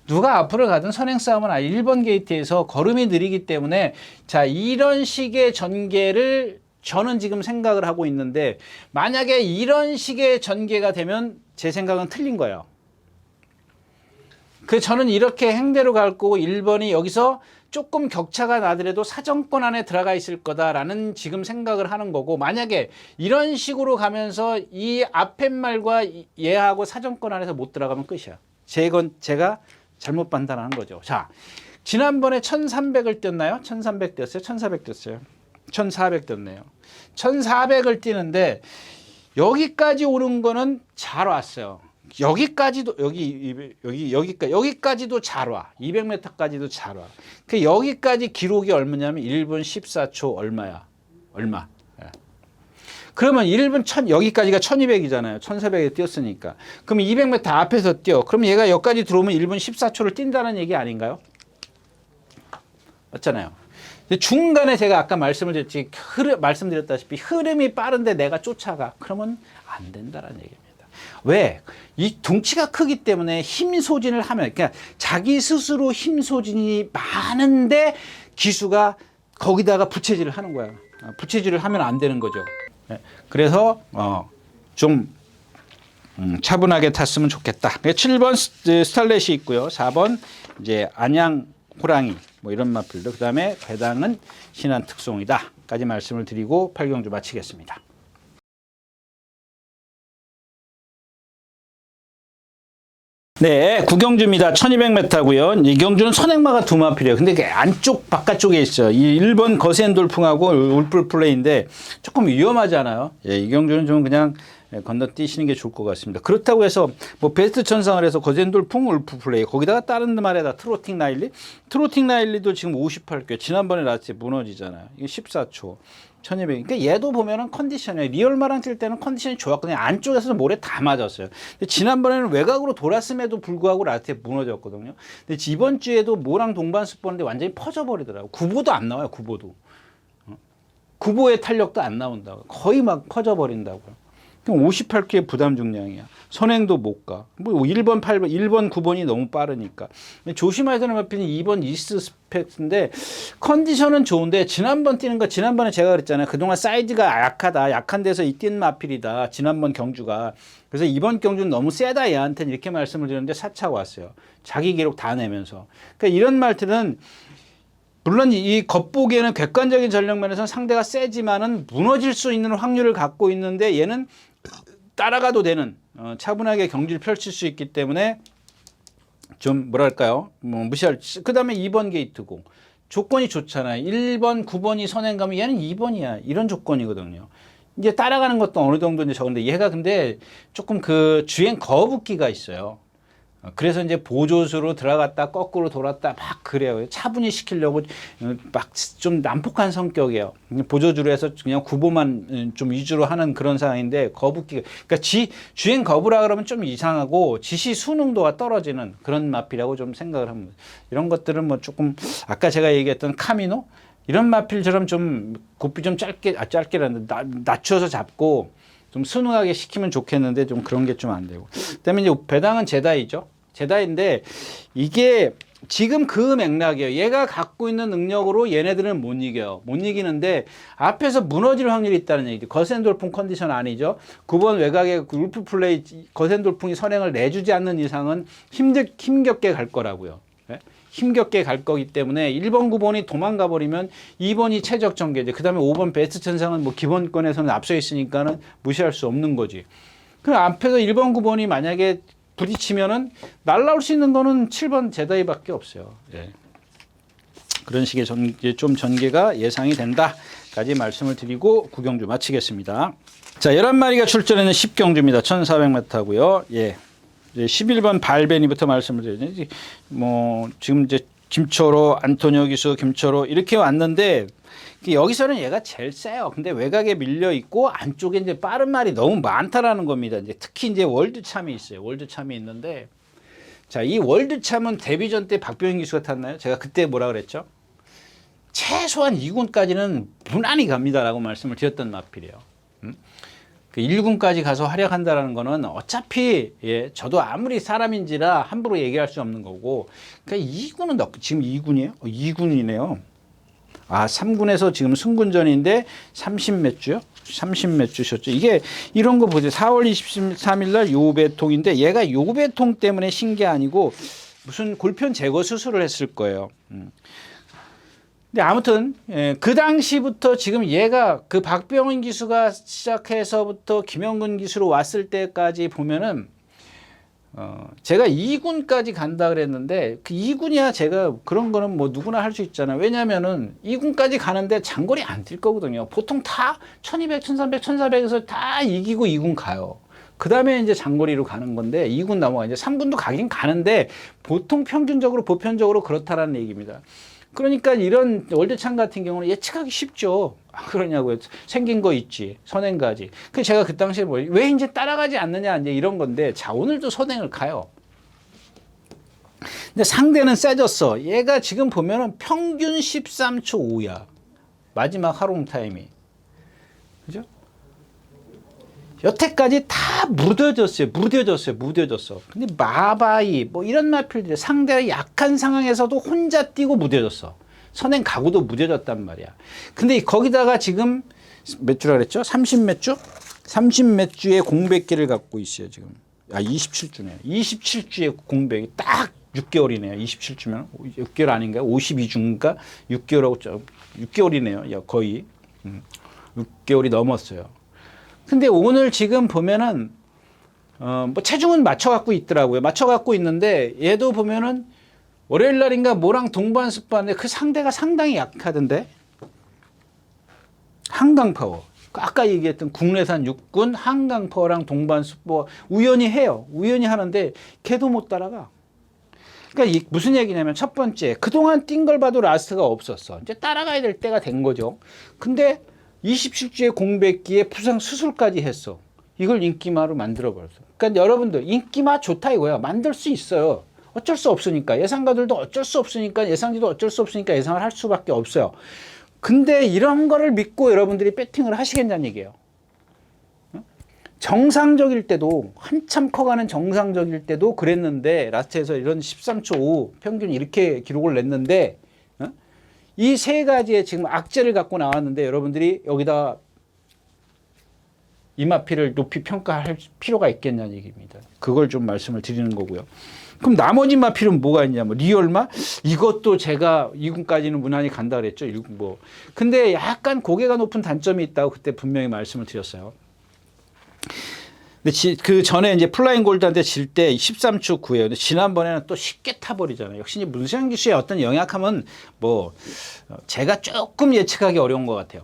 누가 앞으로 가든 선행 싸움은 1번 게이트에서 걸음이 느리기 때문에, 자, 이런 식의 전개를 저는 지금 생각을 하고 있는데, 만약에 이런 식의 전개가 되면 제 생각은 틀린 거예요. 저는 이렇게 행대로 갈 거고 1번이 여기서 조금 격차가 나더라도 사정권 안에 들어가 있을 거다라는 지금 생각을 하는 거고, 만약에 이런 식으로 가면서 이 앞에 말과 얘하고 사정권 안에서 못 들어가면 끝이야. 제가 잘못 판단하는 거죠. 자, 지난번에 1300을 뛰었나요? 1300 뛰었어요? 1400 뛰었어요? 1400 뛰었네요. 1400을 뛰는데 여기까지 오는 거는 잘 왔어요. 여기까지도 여기까지도 잘 와. 200m까지도 잘 와. 여기까지 기록이 얼마냐면 1분 14초 얼마. 그러면 1분 여기까지가 1200이잖아요. 1400에 뛰었으니까. 그럼 200m 앞에서 뛰어. 그럼 얘가 여기까지 들어오면 1분 14초를 뛴다는 얘기 아닌가요? 맞잖아요. 중간에 제가 아까 말씀드렸다시피 흐름이 빠른데 내가 쫓아가. 그러면 안 된다는 얘기입니다. 왜? 이 덩치가 크기 때문에 힘 소진을 하면, 그러니까 자기 스스로 힘 소진이 많은데 기수가 거기다가 부채질을 하는 거야. 부채질을 하면 안 되는 거죠. 그래서 좀 차분하게 탔으면 좋겠다. 7번 스탈렛이 있고요. 4번 이제 안양 호랑이 뭐 이런 마필도, 그 다음에 배당은 신한 특송이다까지 말씀을 드리고 8경주 마치겠습니다. 네, 9경주입니다. 1200m고요. 이 경주는 선행마가 2마필이에요. 근데 안쪽 바깥쪽에 있어요. 이 1번 거센돌풍하고 울프 플레이인데 조금 위험하지 않아요? 예, 이 경주는 좀 그냥 건너뛰시는 게 좋을 것 같습니다. 그렇다고 해서 뭐 베스트 천상을 해서 거센돌풍 울프 플레이, 거기다가 다른 말에다 트로팅 나일리도 지금 58개. 지난번에 라스트에 무너지잖아요. 이게 14초. 1200. 그러니까 얘도 보면은 컨디션이 리얼마랑 뛸 때는 컨디션이 좋았거든요. 안쪽에서 모래 다 맞았어요. 근데 지난번에는 외곽으로 돌았음에도 불구하고 라트에 무너졌거든요. 근데 이번 주에도 모랑 동반수 보는데 완전히 퍼져버리더라고요. 구보도 안 나와요. 구보의 탄력도 안 나온다고. 거의 막 퍼져버린다고요. 58kg의 부담 중량이야. 선행도 못 가. 뭐 1번, 8번, 1번, 9번이 너무 빠르니까. 조심해야 되는 마필은 2번 이스트 스펙인데 컨디션은 좋은데 지난번에 제가 그랬잖아요. 그동안 사이즈가 약하다. 약한 데서 뛴 마필이다. 지난번 경주가. 그래서 이번 경주는 너무 세다 얘한테는 이렇게 말씀을 드렸는데 4차가 왔어요. 자기 기록 다 내면서. 그러니까 이런 말들은 물론 이 겉보기에는 객관적인 전력면에서는 상대가 세지만은 무너질 수 있는 확률을 갖고 있는데 얘는 따라가도 되는 차분하게 경기를 펼칠 수 있기 때문에 좀 뭐랄까요, 무시할. 그 다음에 2번 게이트고 조건이 좋잖아요. 1번, 9번이 선행 가면 얘는 2번이야. 이런 조건이거든요. 이제 따라가는 것도 어느 정도 이제 적은데 얘가 근데 조금 그 주행 거북기가 있어요. 그래서 이제 보조수로 들어갔다 거꾸로 돌았다 막 그래요. 차분히 시키려고 막 좀 난폭한 성격이에요. 보조주로 해서 그냥 구보만 좀 위주로 하는 그런 상황인데 거북기, 그러니까 주행 거부라 그러면 좀 이상하고 지시 수능도가 떨어지는 그런 마필이라고 좀 생각을 합니다. 이런 것들은 뭐 조금 아까 제가 얘기했던 카미노 이런 마필처럼 좀 곱비 좀 짧게라는데 낮춰서 잡고 좀 순응하게 시키면 좋겠는데 좀 그런 게 좀 안 되고. 그다음에 이제 배당은 제다이죠. 제다인데 이게 지금 그 맥락이에요. 얘가 갖고 있는 능력으로 얘네들은 못 이겨요. 못 이기는데 앞에서 무너질 확률이 있다는 얘기죠. 거센돌풍 컨디션 아니죠. 9번 외곽에 울프 플레이 거센돌풍이 선행을 내주지 않는 이상은 힘겹게 갈 거라고요. 네? 힘겹게 갈 거기 때문에 1번, 9번이 도망가 버리면 2번이 최적 전개죠. 그 다음에 5번 베스트 천상은 뭐 기본권에서는 앞서 있으니까는 무시할 수 없는 거지. 그럼 앞에서 1번, 9번이 만약에 부딪히면은 날라올 수 있는 거는 7번 제다이밖에 없어요. 예. 그런 식의 좀 전개가 예상이 된다까지 말씀을 드리고 구경주 마치겠습니다. 자, 11마리가 출전하는 10경주입니다. 1400m고요. 예. 11번 발베니부터 말씀을 드리죠. 뭐 지금 이제 김초로, 안토니오 기수, 김초로 이렇게 왔는데 여기서는 얘가 제일 세요. 근데 외곽에 밀려 있고 안쪽에 이제 빠른 말이 너무 많다라는 겁니다. 이제 특히 이제 월드참이 있어요. 월드참이 있는데 자, 이 월드참은 데뷔전 때 박병인 기수가 탔나요? 제가 그때 뭐라 그랬죠? 최소한 2군까지는 무난히 갑니다라고 말씀을 드렸던 마필이에요. 그 1군까지 가서 활약한다라는 거는 어차피 예, 저도 아무리 사람인지라 함부로 얘기할 수 없는 거고 그러니까 2군은 지금 2군이에요? 2군이네요. 아, 3군에서 지금 승군전인데 30몇 주요? 30몇 주셨죠. 이게 이런 거 보세요. 4월 23일 날 요배통인데 얘가 요배통 때문에 신 게 아니고 무슨 골편 제거 수술을 했을 거예요. 근데 아무튼 그 당시부터 지금 얘가 그 박병인 기수가 시작해서부터 김영근 기수로 왔을 때까지 보면은 제가 2군까지 간다 그랬는데 그 2군이야 제가 그런 거는 뭐 누구나 할 수 있잖아요. 왜냐면은 2군까지 가는데 장거리 안 뛸 거거든요. 보통 다 1200, 1300, 1400에서 다 이기고 2군 가요. 그 다음에 이제 장거리로 가는 건데 2군 넘어가 이제 3군도 가긴 가는데 보통 평균적으로 보편적으로 그렇다라는 얘기입니다. 그러니까 이런 월드참 같은 경우는 예측하기 쉽죠. 그러냐고요. 생긴 거 있지. 선행가지. 그 제가 그 당시에 왜 이제 따라가지 않느냐 이제 이런 건데 자, 오늘도 선행을 가요. 근데 상대는 세졌어. 얘가 지금 보면은 평균 13초 5야. 마지막 하롱 타임이. 그죠? 여태까지 다 무뎌졌어요. 근데 마바이 뭐 이런 마필들이 상대가 약한 상황에서도 혼자 뛰고 무뎌졌어. 선행 가고도 무뎌졌단 말이야. 근데 거기다가 지금 몇 주라 그랬죠? 30몇 주? 30몇 주의 공백기를 갖고 있어요, 지금. 아, 27주네요. 27주의 공백이 딱 6개월이네요. 27주면 6개월 아닌가요? 52주인가? 6개월하고 6개월이네요. 거의 6개월이 넘었어요. 근데 오늘 지금 보면은 뭐 체중은 맞춰갖고 있더라고요. 맞춰갖고 있는데 얘도 보면은 월요일 날인가 뭐랑 동반습반인데 그 상대가 상당히 약하던데. 한강파워. 아까 얘기했던 국내산 육군 한강파워랑 동반습보 우연히 해요. 우연히 하는데 걔도 못 따라가. 그러니까 무슨 얘기냐면 첫 번째 그동안 뛴 걸 봐도 라스트가 없었어. 이제 따라가야 될 때가 된 거죠. 근데 27주의 공백기에 부상 수술까지 했어. 이걸 인기마로 만들어버렸어. 그러니까 여러분들 인기마 좋다 이거야. 만들 수 있어요. 어쩔 수 없으니까. 예상가들도 어쩔 수 없으니까 예상지도 어쩔 수 없으니까 예상을 할 수밖에 없어요. 근데 이런 거를 믿고 여러분들이 배팅을 하시겠냐는 얘기예요. 정상적일 때도 한참 커가는 정상적일 때도 그랬는데 라스트에서 이런 13초 5 평균 이렇게 기록을 냈는데 이 세 가지의 지금 악재를 갖고 나왔는데 여러분들이 여기다 이마피를 높이 평가할 필요가 있겠냐는 얘기입니다. 그걸 좀 말씀을 드리는 거고요. 그럼 나머지 마필은 뭐가 있냐? 뭐 리얼마? 이것도 제가 2군까지는 무난히 간다 그랬죠. 1군 뭐. 근데 약간 고개가 높은 단점이 있다고 그때 분명히 말씀을 드렸어요. 근데 그 전에 이제 플라잉 골드한테 질 때 13초 9예요. 근데 지난번에는 또 쉽게 타버리잖아요. 역시 이제 문세영 기수의 어떤 영약함은 뭐 제가 조금 예측하기 어려운 것 같아요.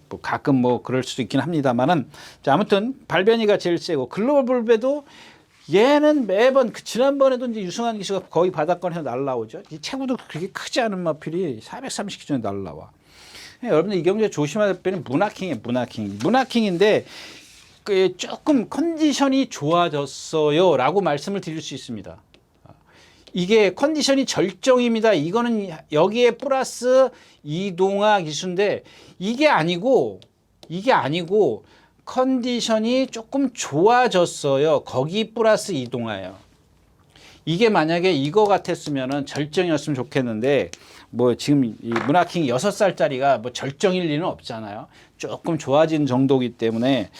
뭐 가끔 뭐 그럴 수도 있긴 합니다만은 자, 아무튼 발변이가 제일 세고 글로벌 불배도 얘는 매번 지난번에도 이제 유승환 기수가 거의 바닥권에서 날라오죠. 이 체구도 그렇게 크지 않은 마필이 430 기준에 날라와. 여러분들 이 경제 조심해야 될 때는 문화킹이에요. 문화킹인데 조금 컨디션이 좋아졌어요라고 말씀을 드릴 수 있습니다. 이게 컨디션이 절정입니다. 이거는 여기에 플러스 이동화 기수인데 이게 아니고 컨디션이 조금 좋아졌어요. 거기 플러스 이동화예요. 이게 만약에 이거 같았으면은 절정이었으면 좋겠는데 뭐 지금 이 문화킹 6살짜리가 뭐 절정일 리는 없잖아요. 조금 좋아진 정도이기 때문에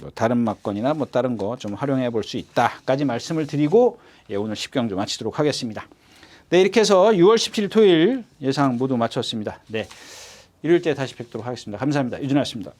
뭐 다른 막건이나 뭐 다른 거 좀 활용해 볼 수 있다까지 말씀을 드리고 오늘 10경 좀 마치도록 하겠습니다. 네, 이렇게 해서 6월 17일 토요일 예상 모두 마쳤습니다. 네, 일요일 때 다시 뵙도록 하겠습니다. 감사합니다. 유준하였습니다.